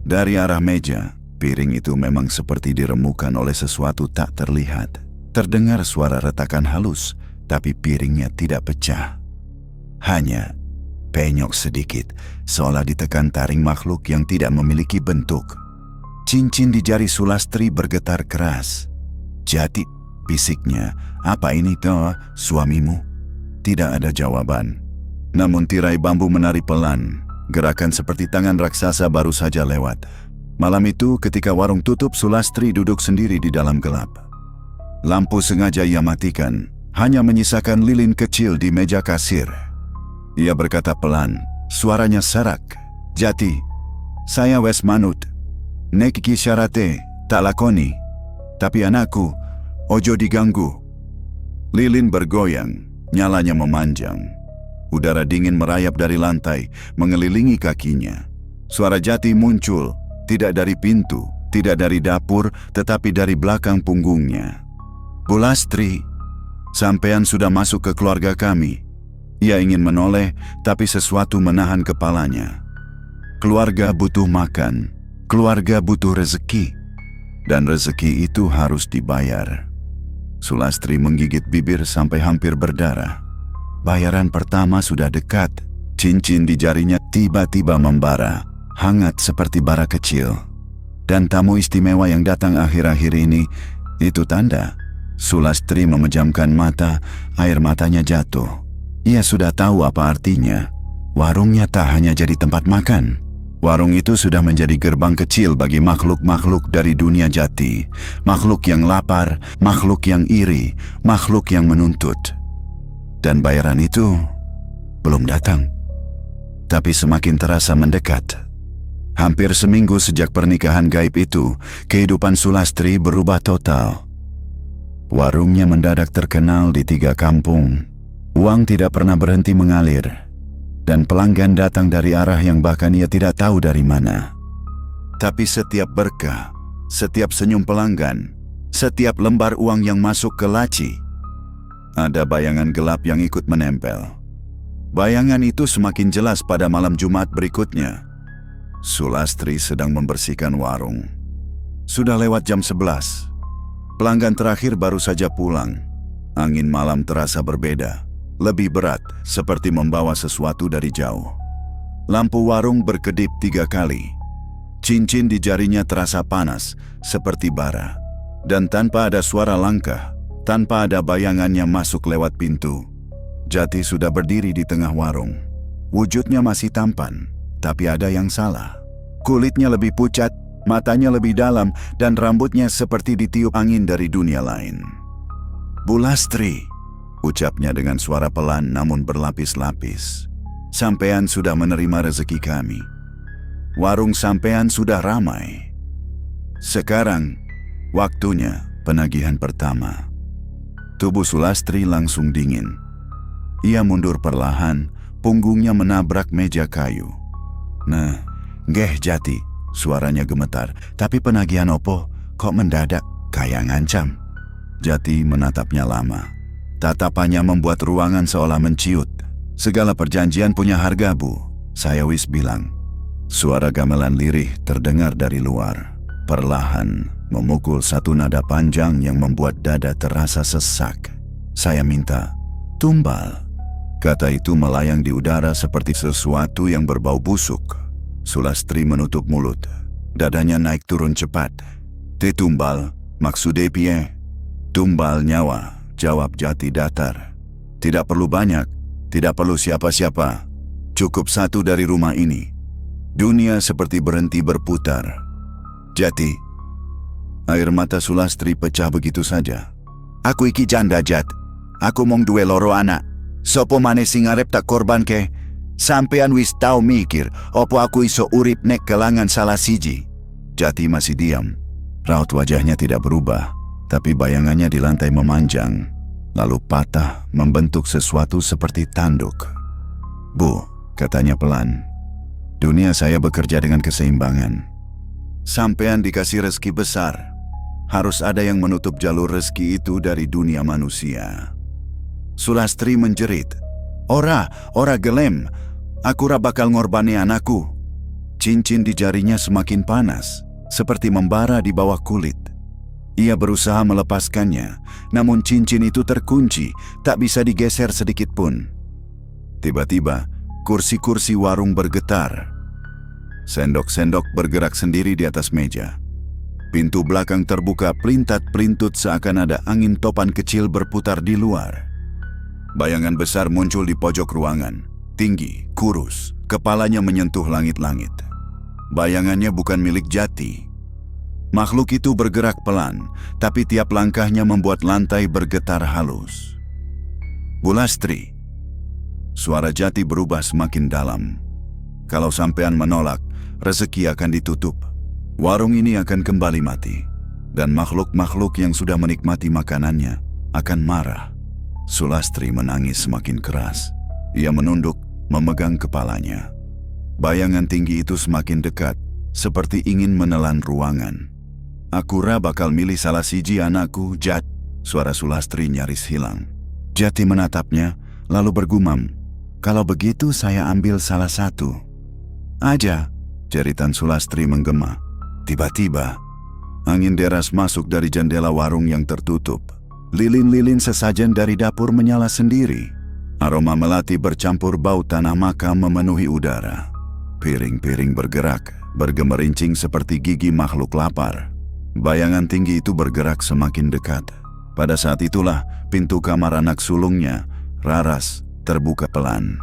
Speaker 1: Dari arah meja, piring itu memang seperti diremukan oleh sesuatu tak terlihat. Terdengar suara retakan halus, tapi piringnya tidak pecah. Hanya penyok sedikit, seolah ditekan taring makhluk yang tidak memiliki bentuk. Cincin di jari Sulastri bergetar keras. "Jati," bisiknya, "apa ini toh, suamimu?" Tidak ada jawaban. Namun tirai bambu menari pelan, gerakan seperti tangan raksasa baru saja lewat. Malam itu ketika warung tutup, Sulastri duduk sendiri di dalam gelap. Lampu sengaja ia matikan, hanya menyisakan lilin kecil di meja kasir. Ia berkata pelan, suaranya serak, "Jati, saya wes manut. Nek iki syarate, tak lakoni. Tapi anakku, ojo diganggu." Lilin bergoyang, nyalanya memanjang. Udara dingin merayap dari lantai, mengelilingi kakinya. Suara Jati muncul, tidak dari pintu, tidak dari dapur, tetapi dari belakang punggungnya. "Bu Lastri, sampean sudah masuk ke keluarga kami." Ia ingin menoleh, tapi sesuatu menahan kepalanya. Keluarga butuh makan, keluarga butuh rezeki, dan rezeki itu harus dibayar. Sulastri menggigit bibir sampai hampir berdarah. Bayaran pertama sudah dekat. Cincin di jarinya tiba-tiba membara, hangat seperti bara kecil. Dan tamu istimewa yang datang akhir-akhir ini, itu tanda. Sulastri memejamkan mata, air matanya jatuh. Ia sudah tahu apa artinya. Warungnya tak hanya jadi tempat makan. Warung itu sudah menjadi gerbang kecil bagi makhluk-makhluk dari dunia jati. Makhluk yang lapar, makhluk yang iri, makhluk yang menuntut. Dan bayaran itu belum datang. Tapi semakin terasa mendekat. Hampir seminggu sejak pernikahan gaib itu, kehidupan Sulastri berubah total. Warungnya mendadak terkenal di 3 kampung. Uang tidak pernah berhenti mengalir. Dan pelanggan datang dari arah yang bahkan ia tidak tahu dari mana. Tapi setiap berkah, setiap senyum pelanggan, setiap lembar uang yang masuk ke laci, ada bayangan gelap yang ikut menempel. Bayangan itu semakin jelas pada malam Jumat berikutnya. Sulastri sedang membersihkan warung. Sudah lewat jam 11. Pelanggan terakhir baru saja pulang. Angin malam terasa berbeda, lebih berat, seperti membawa sesuatu dari jauh. Lampu warung berkedip 3 kali. Cincin di jarinya terasa panas, seperti bara. Dan tanpa ada suara langkah, tanpa ada bayangannya masuk lewat pintu, Jati sudah berdiri di tengah warung. Wujudnya masih tampan, tapi ada yang salah. Kulitnya lebih pucat, matanya lebih dalam, dan rambutnya seperti ditiup angin dari dunia lain. "Bu Lastri," ucapnya dengan suara pelan namun berlapis-lapis. Sampean sudah menerima rezeki kami. Warung sampean sudah ramai. Sekarang, waktunya penagihan pertama. Tubuh Sulastri langsung dingin. Ia mundur perlahan, punggungnya menabrak meja kayu. Nah, nggih Jati, suaranya gemetar. Tapi penagihan opo kok mendadak kayak ngancam? Jati menatapnya lama. Tatapannya membuat ruangan seolah menciut. Segala perjanjian punya harga, Bu. Saya wis bilang. Suara gamelan lirih terdengar dari luar. Perlahan memukul satu nada panjang yang membuat dada terasa sesak. Saya minta tumbal. Kata itu melayang di udara seperti sesuatu yang berbau busuk. Sulastri menutup mulut. Dadanya naik turun cepat. Tumbal, maksudnya piye? Tumbal nyawa, jawab Jati datar. Tidak perlu banyak, tidak perlu siapa-siapa. Cukup satu dari rumah ini. Dunia seperti berhenti berputar. Jati. Air mata Sulastri pecah begitu saja. Aku iki janda, Jat. Aku mong duwe loro anak. Sopo maneh sing arep tak korban ke? Sampean wis tau mikir, opo aku iso urip nek kelangan salah siji? Jati masih diam. Raut wajahnya tidak berubah, tapi bayangannya di lantai memanjang, lalu patah membentuk sesuatu seperti tanduk. Bu, katanya pelan. Dunia saya bekerja dengan keseimbangan. Sampean dikasih rezeki besar. Harus ada yang menutup jalur rezeki itu dari dunia manusia. Sulastri menjerit. Ora gelem. Aku ra bakal ngorbani anakku. Cincin di jarinya semakin panas, seperti membara di bawah kulit. Ia berusaha melepaskannya, namun cincin itu terkunci, tak bisa digeser sedikit pun. Tiba-tiba, kursi-kursi warung bergetar. Sendok-sendok bergerak sendiri di atas meja. Pintu belakang terbuka pelintat-pelintut seakan ada angin topan kecil berputar di luar. Bayangan besar muncul di pojok ruangan, tinggi, kurus, kepalanya menyentuh langit-langit. Bayangannya bukan milik Jati. Makhluk itu bergerak pelan, tapi tiap langkahnya membuat lantai bergetar halus. Bulastri. Suara Jati berubah semakin dalam. Kalau sampean menolak, rezeki akan ditutup. Warung ini akan kembali mati. Dan makhluk-makhluk yang sudah menikmati makanannya akan marah. Sulastri menangis semakin keras. Ia menunduk, memegang kepalanya. Bayangan tinggi itu semakin dekat, seperti ingin menelan ruangan. Aku ra bakal milih salah siji anakku, Jat. Suara Sulastri nyaris hilang. Jati menatapnya, lalu bergumam. Kalau begitu saya ambil salah satu. Aja, jeritan Sulastri menggema. Tiba-tiba, angin deras masuk dari jendela warung yang tertutup. Lilin-lilin sesajen dari dapur menyala sendiri. Aroma melati bercampur bau tanah makam memenuhi udara. Piring-piring bergerak, bergemerincing seperti gigi makhluk lapar. Bayangan tinggi itu bergerak semakin dekat. Pada saat itulah, pintu kamar anak sulungnya, Raras, terbuka pelan.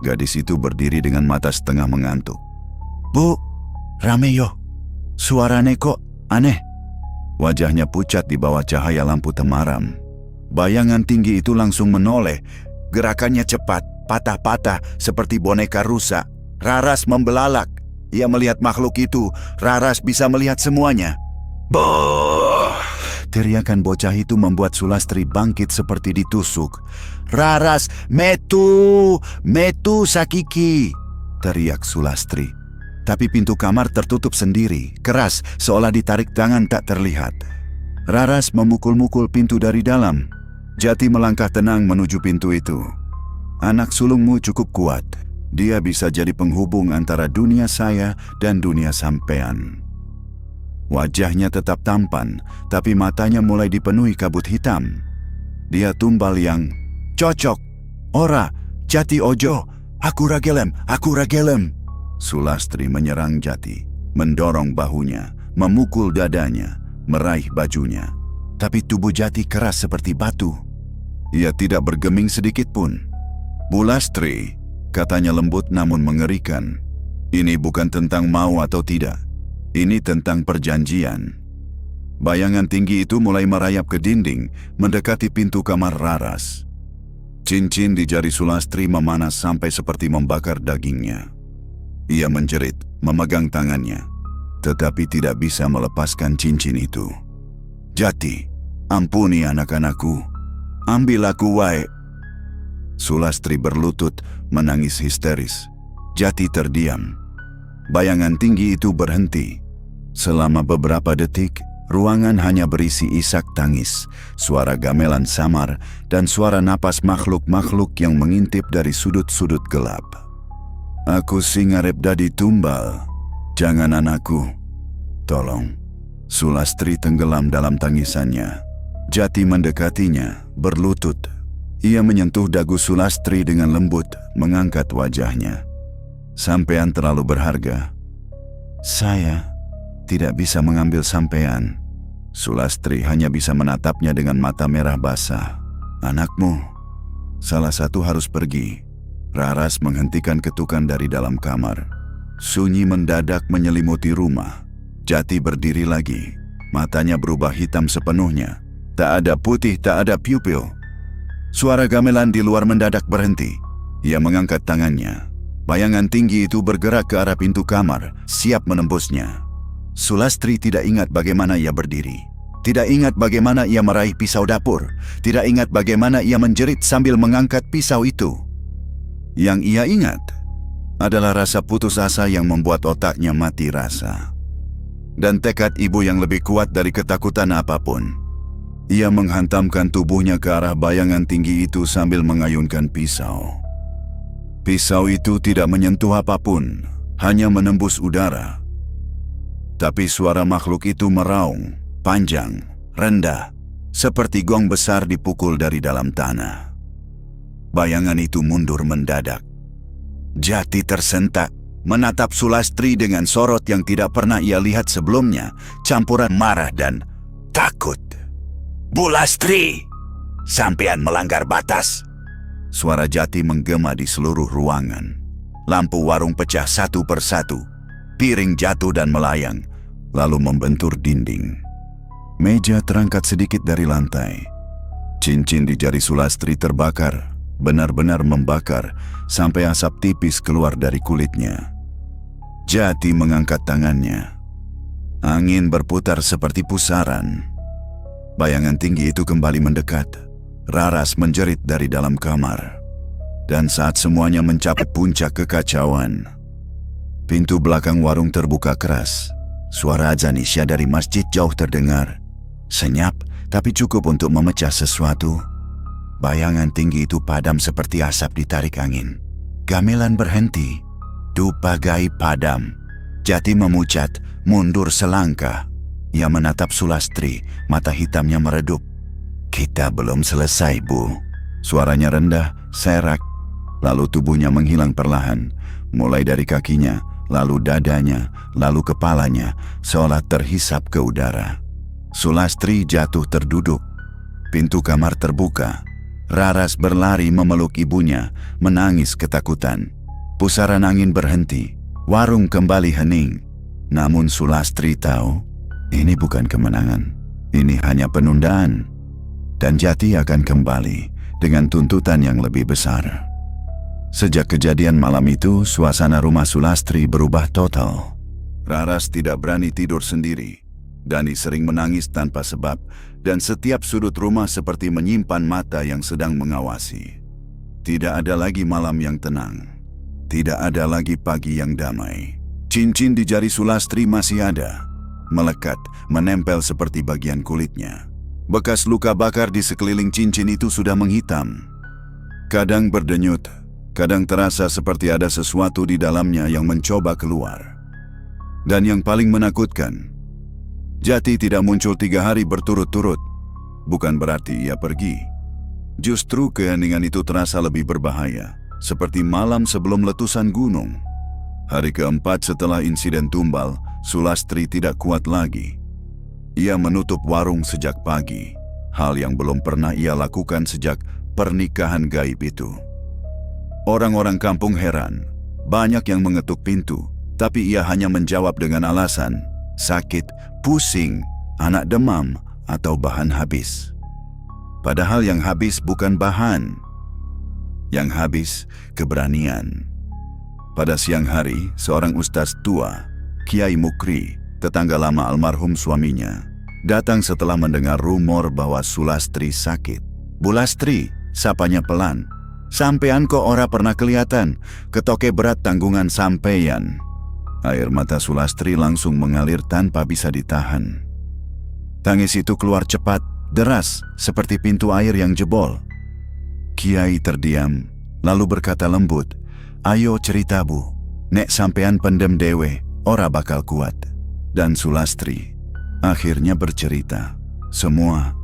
Speaker 1: Gadis itu berdiri dengan mata setengah mengantuk. Bu, rame yo. Suarane kok aneh. Wajahnya pucat di bawah cahaya lampu temaram. Bayangan tinggi itu langsung menoleh. Gerakannya cepat, patah-patah seperti boneka rusak. Raras membelalak. Ia melihat makhluk itu. Raras bisa melihat semuanya. Boh! Teriakan bocah itu membuat Sulastri bangkit seperti ditusuk. Raras, metu! Metu sakiki! Teriak Sulastri. Tapi pintu kamar tertutup sendiri, keras, seolah ditarik tangan tak terlihat. Raras memukul-mukul pintu dari dalam. Jati melangkah tenang menuju pintu itu. Anak sulungmu cukup kuat. Dia bisa jadi penghubung antara dunia saya dan dunia sampean. Wajahnya tetap tampan, tapi matanya mulai dipenuhi kabut hitam. Dia tumbal yang cocok. Ora, Jati ojo, aku ragelem, aku ragelem. Sulastri menyerang Jati, mendorong bahunya, memukul dadanya, meraih bajunya. Tapi tubuh Jati keras seperti batu. Ia tidak bergeming sedikit pun. Bulastri, katanya lembut namun mengerikan. Ini bukan tentang mau atau tidak. Ini tentang perjanjian. Bayangan tinggi itu mulai merayap ke dinding, mendekati pintu kamar Raras. Cincin di jari Sulastri memanas sampai seperti membakar dagingnya. Ia menjerit, memegang tangannya, tetapi tidak bisa melepaskan cincin itu. "Jati, ampuni anak-anakku. Ambil aku wae." Sulastri berlutut, menangis histeris. Jati terdiam. Bayangan tinggi itu berhenti. Selama beberapa detik, ruangan hanya berisi isak tangis, suara gamelan samar, dan suara napas makhluk-makhluk yang mengintip dari sudut-sudut gelap. "Aku sing arep dadi tumbal. Jangan anakku. Tolong." Sulastri tenggelam dalam tangisannya. Jati mendekatinya, berlutut. Ia menyentuh dagu Sulastri dengan lembut, mengangkat wajahnya. "Sampean terlalu berharga. Saya tidak bisa mengambil sampean." Sulastri hanya bisa menatapnya dengan mata merah basah. "Anakmu, salah satu harus pergi." Raras menghentikan ketukan dari dalam kamar. Sunyi mendadak menyelimuti rumah. Jati berdiri lagi. Matanya berubah hitam sepenuhnya. Tak ada putih, tak ada piu-piu. Suara gamelan di luar mendadak berhenti. Ia mengangkat tangannya. Bayangan tinggi itu bergerak ke arah pintu kamar, siap menembusnya. Sulastri tidak ingat bagaimana ia berdiri. Tidak ingat bagaimana ia meraih pisau dapur. Tidak ingat bagaimana ia menjerit sambil mengangkat pisau itu. Yang ia ingat adalah rasa putus asa yang membuat otaknya mati rasa. Dan tekad ibu yang lebih kuat dari ketakutan apapun. Ia menghantamkan tubuhnya ke arah bayangan tinggi itu sambil mengayunkan pisau. Pisau itu tidak menyentuh apapun, hanya menembus udara. Tapi suara makhluk itu meraung, panjang, rendah, seperti gong besar dipukul dari dalam tanah. Bayangan itu mundur mendadak. Jati tersentak, menatap Sulastri dengan sorot yang tidak pernah ia lihat sebelumnya, campuran marah dan takut. "Bu Lastri, sampean melanggar batas." Suara Jati menggema di seluruh ruangan. Lampu warung pecah satu persatu. Piring jatuh dan melayang, lalu membentur dinding. Meja terangkat sedikit dari lantai. Cincin di jari Sulastri terbakar, benar-benar membakar, sampai asap tipis keluar dari kulitnya. Jati mengangkat tangannya. Angin berputar seperti pusaran. Bayangan tinggi itu kembali mendekat. Raras menjerit dari dalam kamar. Dan saat semuanya mencapai puncak kekacauan, pintu belakang warung terbuka keras. Suara azan Isya dari masjid jauh terdengar. Senyap, tapi cukup untuk memecah sesuatu. Bayangan tinggi itu padam seperti asap ditarik angin. Gamelan berhenti. Dupa gaib padam. Jati memucat, mundur selangkah. Ia menatap Sulastri, mata hitamnya meredup. "Kita belum selesai, Bu." Suaranya rendah, serak. Lalu tubuhnya menghilang perlahan, mulai dari kakinya, lalu dadanya, lalu kepalanya, seolah terhisap ke udara. Sulastri jatuh terduduk. Pintu kamar terbuka. Raras berlari memeluk ibunya, menangis ketakutan. Pusaran angin berhenti. Warung kembali hening. Namun Sulastri tahu, ini bukan kemenangan. Ini hanya penundaan. Dan Jati akan kembali dengan tuntutan yang lebih besar. Sejak kejadian malam itu, suasana rumah Sulastri berubah total. Raras tidak berani tidur sendiri. Dani sering menangis tanpa sebab, dan setiap sudut rumah seperti menyimpan mata yang sedang mengawasi. Tidak ada lagi malam yang tenang. Tidak ada lagi pagi yang damai. Cincin di jari Sulastri masih ada, melekat, menempel seperti bagian kulitnya. Bekas luka bakar di sekeliling cincin itu sudah menghitam. Kadang berdenyut, kadang terasa seperti ada sesuatu di dalamnya yang mencoba keluar. Dan yang paling menakutkan, Jati tidak muncul 3 hari berturut-turut. Bukan berarti ia pergi. Justru keheningan itu terasa lebih berbahaya, seperti malam sebelum letusan gunung. Hari keempat setelah insiden tumbal, Sulastri tidak kuat lagi. Ia menutup warung sejak pagi, hal yang belum pernah ia lakukan sejak pernikahan gaib itu. Orang-orang kampung heran, banyak yang mengetuk pintu, tapi ia hanya menjawab dengan alasan, sakit, pusing, anak demam, atau bahan habis. Padahal yang habis bukan bahan. Yang habis, keberanian. Pada siang hari, seorang ustaz tua, Kiai Mukri, tetangga lama almarhum suaminya, datang setelah mendengar rumor bahwa Sulastri sakit. "Bu Lastri," sapanya pelan. "Sampean kok ora pernah kelihatan, ketoke berat tanggungan sampeyan." Air mata Sulastri langsung mengalir tanpa bisa ditahan. Tangis itu keluar cepat, deras, seperti pintu air yang jebol. Kiai terdiam, lalu berkata lembut, "Ayo cerita Bu, nek sampean pendem dewe, ora bakal kuat." Dan Sulastri akhirnya bercerita, semua,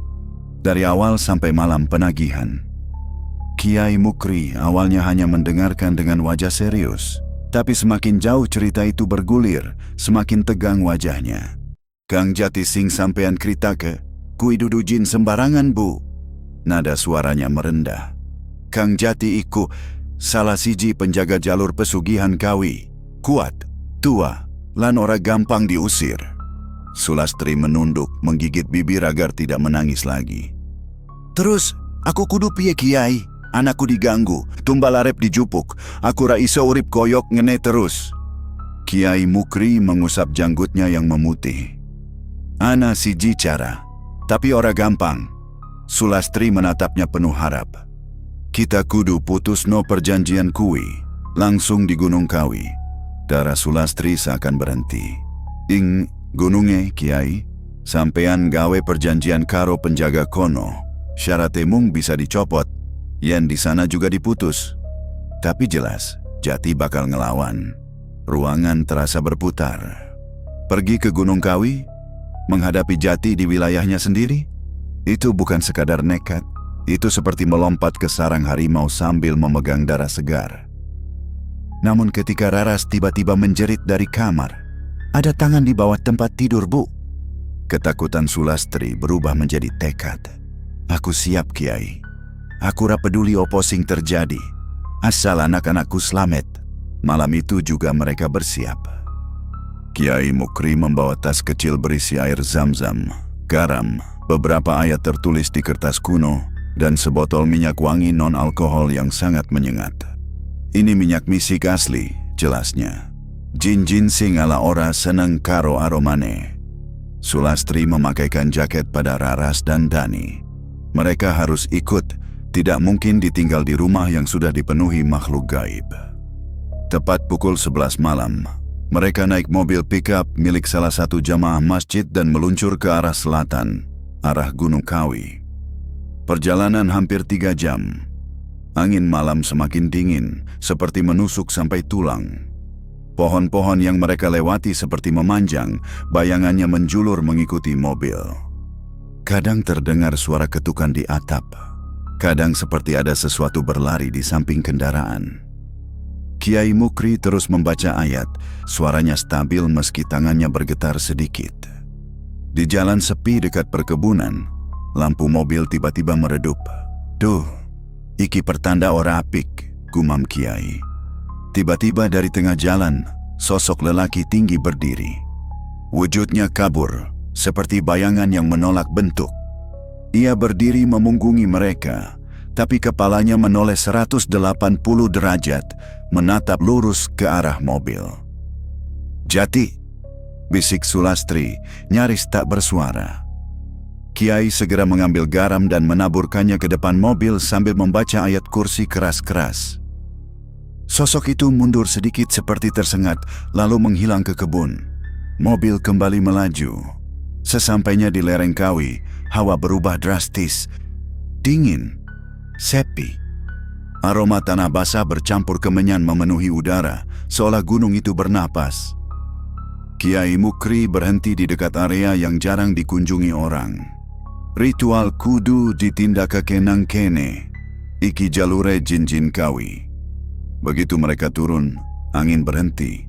Speaker 1: dari awal sampai malam penagihan. Kiai Mukri awalnya hanya mendengarkan dengan wajah serius, tapi semakin jauh cerita itu bergulir, semakin tegang wajahnya. "Kang Jati sing sampean kritake, kui dudu jin sembarangan Bu." Nada suaranya merendah. "Kang Jati iku salah siji penjaga jalur pesugihan Kawi. Kuat, tua, lan ora gampang diusir." Sulastri menunduk, menggigit bibir agar tidak menangis lagi. "Terus, aku kudu piye Kiai? Anakku diganggu, tumbal arep dijupuk, aku ra iso urip koyok ngene terus." Kiai Mukri mengusap janggutnya yang memutih. "Ana siji cara, tapi ora gampang." Sulastri menatapnya penuh harap. "Kita kudu putusno perjanjian kui, langsung di Gunung Kawi." Darah Sulastri seakan berhenti. "Ing gununge Kiai, sampean gawe perjanjian karo penjaga kono. Syaratnya mung bisa dicopot, yen di sana juga diputus. Tapi jelas, Jati bakal ngelawan." Ruangan terasa berputar. Pergi ke Gunung Kawi, menghadapi Jati di wilayahnya sendiri, itu bukan sekadar nekat, itu seperti melompat ke sarang harimau sambil memegang darah segar. Namun ketika Raras tiba-tiba menjerit dari kamar, "Ada tangan di bawah tempat tidur Bu." Ketakutan Sulastri berubah menjadi tekad. "Aku siap Kiai. Aku ra peduli opo sing terjadi, asal anak-anakku slamet." Malam itu juga mereka bersiap. Kiai Mukri membawa tas kecil berisi air zam-zam, garam, beberapa ayat tertulis di kertas kuno, dan sebotol minyak wangi non-alkohol yang sangat menyengat. "Ini minyak misik asli," jelasnya. "Jin-jin sing ala ora seneng karo aromane." Sulastri memakaikan jaket pada Raras dan Dani. Mereka harus ikut, tidak mungkin ditinggal di rumah yang sudah dipenuhi makhluk gaib. Tepat pukul 11 malam, mereka naik mobil pickup milik salah satu jamaah masjid dan meluncur ke arah selatan, arah Gunung Kawi. Perjalanan hampir 3 jam. Angin malam semakin dingin, seperti menusuk sampai tulang. Pohon-pohon yang mereka lewati seperti memanjang, bayangannya menjulur mengikuti mobil. Kadang terdengar suara ketukan di atap, kadang seperti ada sesuatu berlari di samping kendaraan. Kiai Mukri terus membaca ayat, suaranya stabil meski tangannya bergetar sedikit. Di jalan sepi dekat perkebunan, lampu mobil tiba-tiba meredup. "Duh, iki pertanda ora apik," gumam Kiai. Tiba-tiba dari tengah jalan, sosok lelaki tinggi berdiri. Wujudnya kabur, seperti bayangan yang menolak bentuk. Ia berdiri memunggungi mereka, tapi kepalanya menoleh 180 derajat, menatap lurus ke arah mobil. "Jati!" bisik Sulastri, nyaris tak bersuara. Kiai segera mengambil garam dan menaburkannya ke depan mobil sambil membaca ayat kursi keras-keras. Sosok itu mundur sedikit seperti tersengat, lalu menghilang ke kebun. Mobil kembali melaju. Sesampainya di lereng Kawi, hawa berubah drastis. Dingin, sepi. Aroma tanah basah bercampur kemenyan memenuhi udara, seolah gunung itu bernapas. Kiai Mukri berhenti di dekat area yang jarang dikunjungi orang. "Ritual kudu ditindakake nang kene. Iki jalure jin-jin Kawi." Begitu mereka turun, angin berhenti.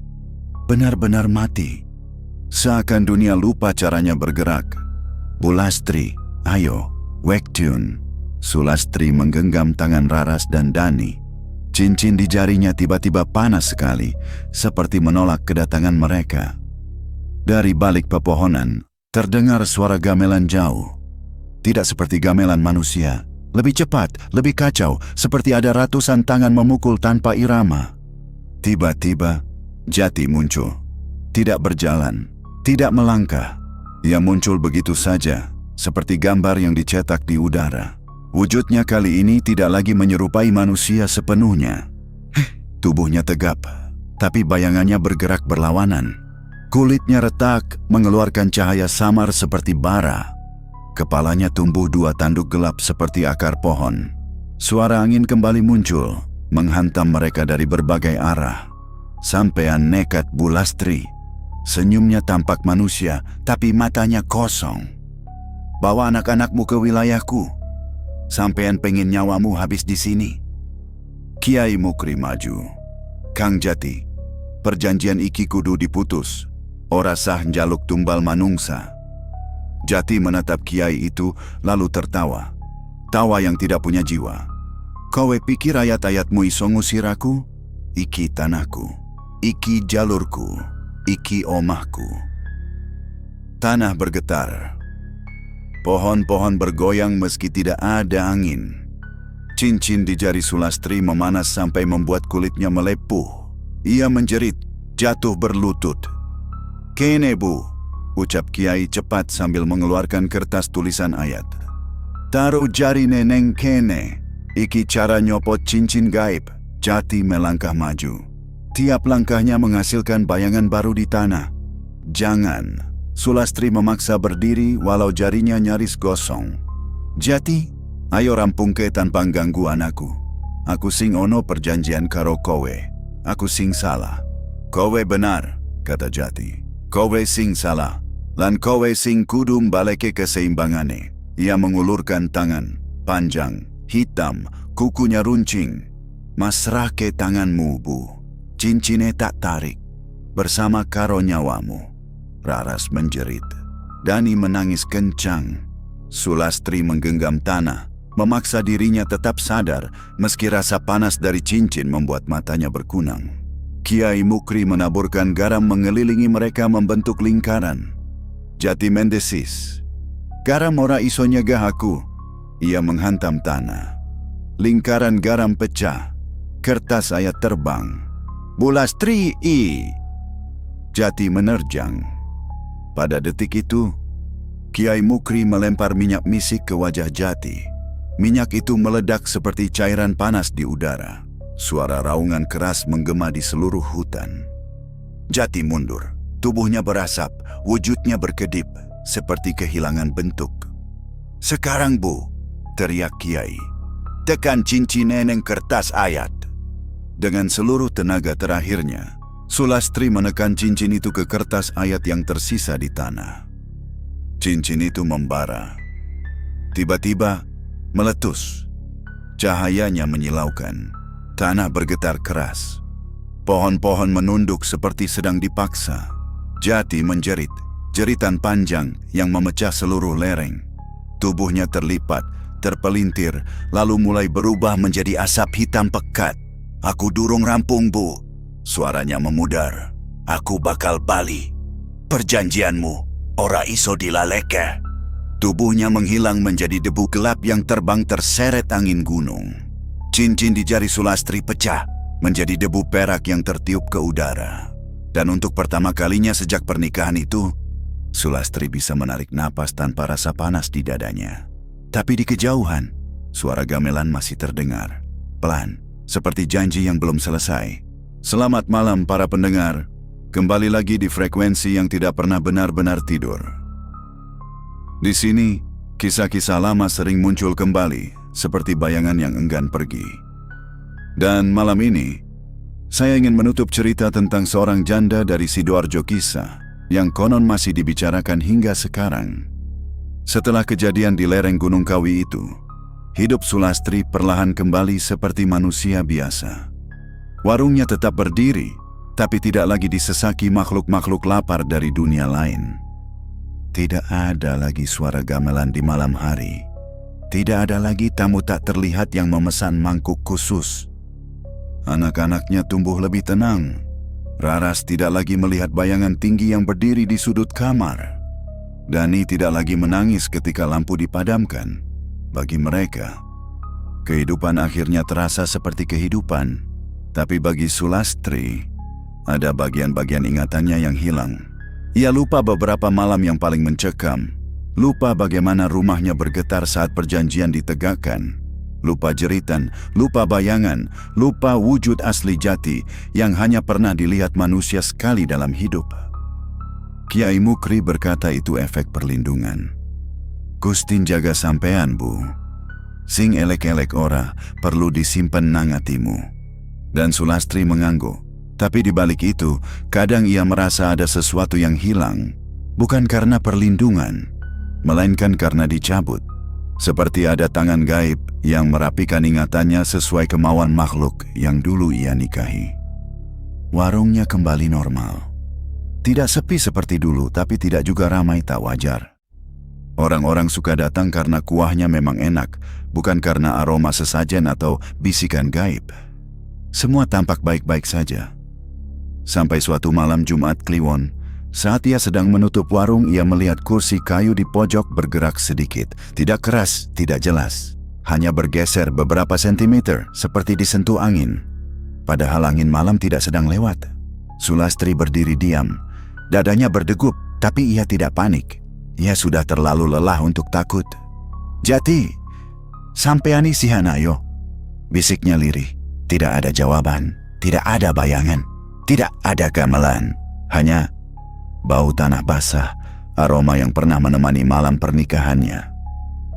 Speaker 1: Benar-benar mati. Seakan dunia lupa caranya bergerak. "Bu Lastri, ayo, wake tune." Sulastri menggenggam tangan Raras dan Dani. Cincin di jarinya tiba-tiba panas sekali, seperti menolak kedatangan mereka. Dari balik pepohonan, Terdengar suara gamelan jauh. Tidak seperti gamelan manusia. Lebih cepat, lebih kacau, seperti ada ratusan tangan memukul tanpa irama. Tiba-tiba, Jati muncul. Tidak berjalan, tidak melangkah. Ia muncul begitu saja, seperti gambar yang dicetak di udara. Wujudnya kali ini tidak lagi menyerupai manusia sepenuhnya. Tubuhnya tegap, tapi bayangannya bergerak berlawanan. Kulitnya retak, mengeluarkan cahaya samar seperti bara. Kepalanya tumbuh 2 tanduk gelap seperti akar pohon. Suara angin kembali muncul, menghantam mereka dari berbagai arah. Sampean nekat Bu Lastri. Senyumnya tampak manusia, tapi matanya kosong. Bawa anak-anakmu ke wilayahku. Sampean pengen nyawamu habis di sini. Kiai Mukri maju. Kang Jati, perjanjian iki kudu diputus. Ora sah njaluk tumbal manungsa. Jati menatap Kiai itu lalu tertawa. Tawa yang tidak punya jiwa. Kowe pikir ayat-ayatmu iso ngusir aku? Iki tanahku. Iki jalurku. Iki omahku. Tanah bergetar. Pohon-pohon bergoyang meski tidak ada angin. Cincin di jari Sulastri memanas sampai membuat kulitnya melepuh. Ia menjerit, jatuh berlutut. Kene Bu, ucap Kiai cepat sambil mengeluarkan kertas tulisan ayat. Taruh jari neneng kene, iki cara nyopot cincin gaib. Jati melangkah maju. Tiap langkahnya menghasilkan bayangan baru di tanah. Jangan. Sulastri memaksa berdiri walau jarinya nyaris gosong. Jati, ayo rampungke tanpa ganggu anakku. Aku sing ono perjanjian karo kowe. Aku sing salah. Kowe benar, kata Jati. Kowe sing salah. Lan kowe sing kudu mbaleke keseimbangane. Ia mengulurkan tangan, panjang, hitam, kukunya runcing. Masrahke tanganmu, Bu. Cincine tak tarik. Bersama karo nyawamu. Raras menjerit. Dani menangis kencang. Sulastri menggenggam tanah, memaksa dirinya tetap sadar meski rasa panas dari cincin membuat matanya berkunang. Kiai Mukri menaburkan garam mengelilingi mereka membentuk lingkaran. Jati mendesis. Garam ora iso nyegah aku. Ia menghantam tanah. Lingkaran garam pecah. Kertas ayat terbang. Bu Lastri i. Jati menerjang. Pada detik itu, Kiai Mukri melempar minyak misik ke wajah Jati. Minyak itu meledak seperti cairan panas di udara. Suara raungan keras menggema di seluruh hutan. Jati mundur. Tubuhnya berasap, wujudnya berkedip, seperti kehilangan bentuk. Sekarang Bu, teriak Kiai. Tekan cincin neneng kertas ayat. Dengan seluruh tenaga terakhirnya, Sulastri menekan cincin itu ke kertas ayat yang tersisa di tanah. Cincin itu membara. Tiba-tiba meletus. Cahayanya menyilaukan. Tanah bergetar keras. Pohon-pohon menunduk seperti sedang dipaksa. Jati menjerit, jeritan panjang yang memecah seluruh lereng. Tubuhnya terlipat, terpelintir, lalu mulai berubah menjadi asap hitam pekat. Aku durung rampung, Bu. Suaranya memudar. Aku bakal bali. Perjanjianmu ora iso dilaleke. Tubuhnya menghilang menjadi debu gelap yang terbang terseret angin gunung. Cincin di jari Sulastri pecah menjadi debu perak yang tertiup ke udara. Dan untuk pertama kalinya sejak pernikahan itu, Sulastri bisa menarik napas tanpa rasa panas di dadanya. Tapi di kejauhan, suara gamelan masih terdengar. Pelan, seperti janji yang belum selesai. Selamat malam para pendengar, kembali lagi di frekuensi yang tidak pernah benar-benar tidur. Di sini, kisah-kisah lama sering muncul kembali, seperti bayangan yang enggan pergi. Dan malam ini, saya ingin menutup cerita tentang seorang janda dari Sidoarjo Kisah, yang konon masih dibicarakan hingga sekarang. Setelah kejadian di lereng Gunung Kawi itu, hidup Sulastri perlahan kembali seperti manusia biasa. Warungnya tetap berdiri, tapi tidak lagi disesaki makhluk-makhluk lapar dari dunia lain. Tidak ada lagi suara gamelan di malam hari. Tidak ada lagi tamu tak terlihat yang memesan mangkuk khusus. Anak-anaknya tumbuh lebih tenang. Raras tidak lagi melihat bayangan tinggi yang berdiri di sudut kamar. Dani tidak lagi menangis ketika lampu dipadamkan. Bagi mereka, kehidupan akhirnya terasa seperti kehidupan. Tapi bagi Sulastri, ada bagian-bagian ingatannya yang hilang. Ia lupa beberapa malam yang paling mencekam. Lupa bagaimana rumahnya bergetar saat perjanjian ditegakkan. Lupa jeritan, lupa bayangan, lupa wujud asli jati yang hanya pernah dilihat manusia sekali dalam hidup. Kiai Mukri berkata itu efek perlindungan. Gustin jaga sampean, Bu. Sing elek-elek ora perlu disimpen nang atimu. Dan Sulastri mengangguk. Tapi di balik itu, kadang ia merasa ada sesuatu yang hilang. Bukan karena perlindungan, melainkan karena dicabut. Seperti ada tangan gaib yang merapikan ingatannya sesuai kemauan makhluk yang dulu ia nikahi. Warungnya kembali normal. Tidak sepi seperti dulu, tapi tidak juga ramai tak wajar. Orang-orang suka datang karena kuahnya memang enak, bukan karena aroma sesajen atau bisikan gaib. Semua tampak baik-baik saja. Sampai suatu malam Jumat Kliwon, saat ia sedang menutup warung, ia melihat kursi kayu di pojok bergerak sedikit. Tidak keras, tidak jelas. Hanya bergeser beberapa sentimeter, seperti disentuh angin. Padahal angin malam tidak sedang lewat. Sulastri berdiri diam. Dadanya berdegup, tapi ia tidak panik. Ia sudah terlalu lelah untuk takut. "Jati, sampeani sihanayo," bisiknya lirih. Tidak ada jawaban, tidak ada bayangan, tidak ada gamelan. Hanya bau tanah basah, aroma yang pernah menemani malam pernikahannya.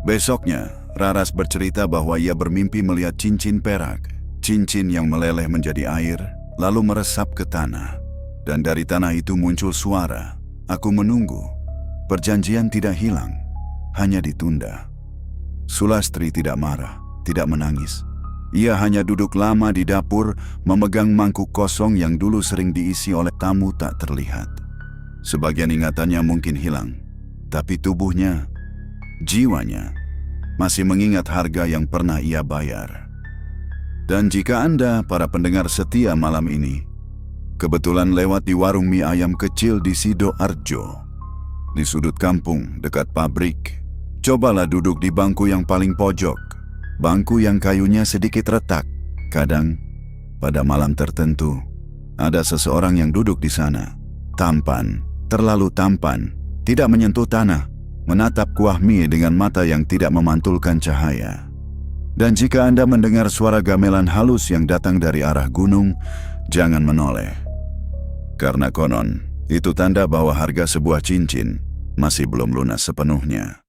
Speaker 1: Besoknya, Raras bercerita bahwa ia bermimpi melihat cincin perak. Cincin yang meleleh menjadi air, lalu meresap ke tanah. Dan dari tanah itu muncul suara, "Aku menunggu." Perjanjian tidak hilang, hanya ditunda. Sulastri tidak marah, tidak menangis. Ia hanya duduk lama di dapur, memegang mangkuk kosong yang dulu sering diisi oleh tamu tak terlihat. Sebagian ingatannya mungkin hilang, tapi tubuhnya, jiwanya, masih mengingat harga yang pernah ia bayar. Dan jika Anda, para pendengar setia malam ini, kebetulan lewat di warung mie ayam kecil di Sidoarjo, di sudut kampung dekat pabrik, cobalah duduk di bangku yang paling pojok, bangku yang kayunya sedikit retak. Kadang, pada malam tertentu, ada seseorang yang duduk di sana, tampan, terlalu tampan, tidak menyentuh tanah, menatap kuah mie dengan mata yang tidak memantulkan cahaya. Dan jika Anda mendengar suara gamelan halus yang datang dari arah gunung, jangan menoleh. Karena konon, itu tanda bahwa harga sebuah cincin masih belum lunas sepenuhnya.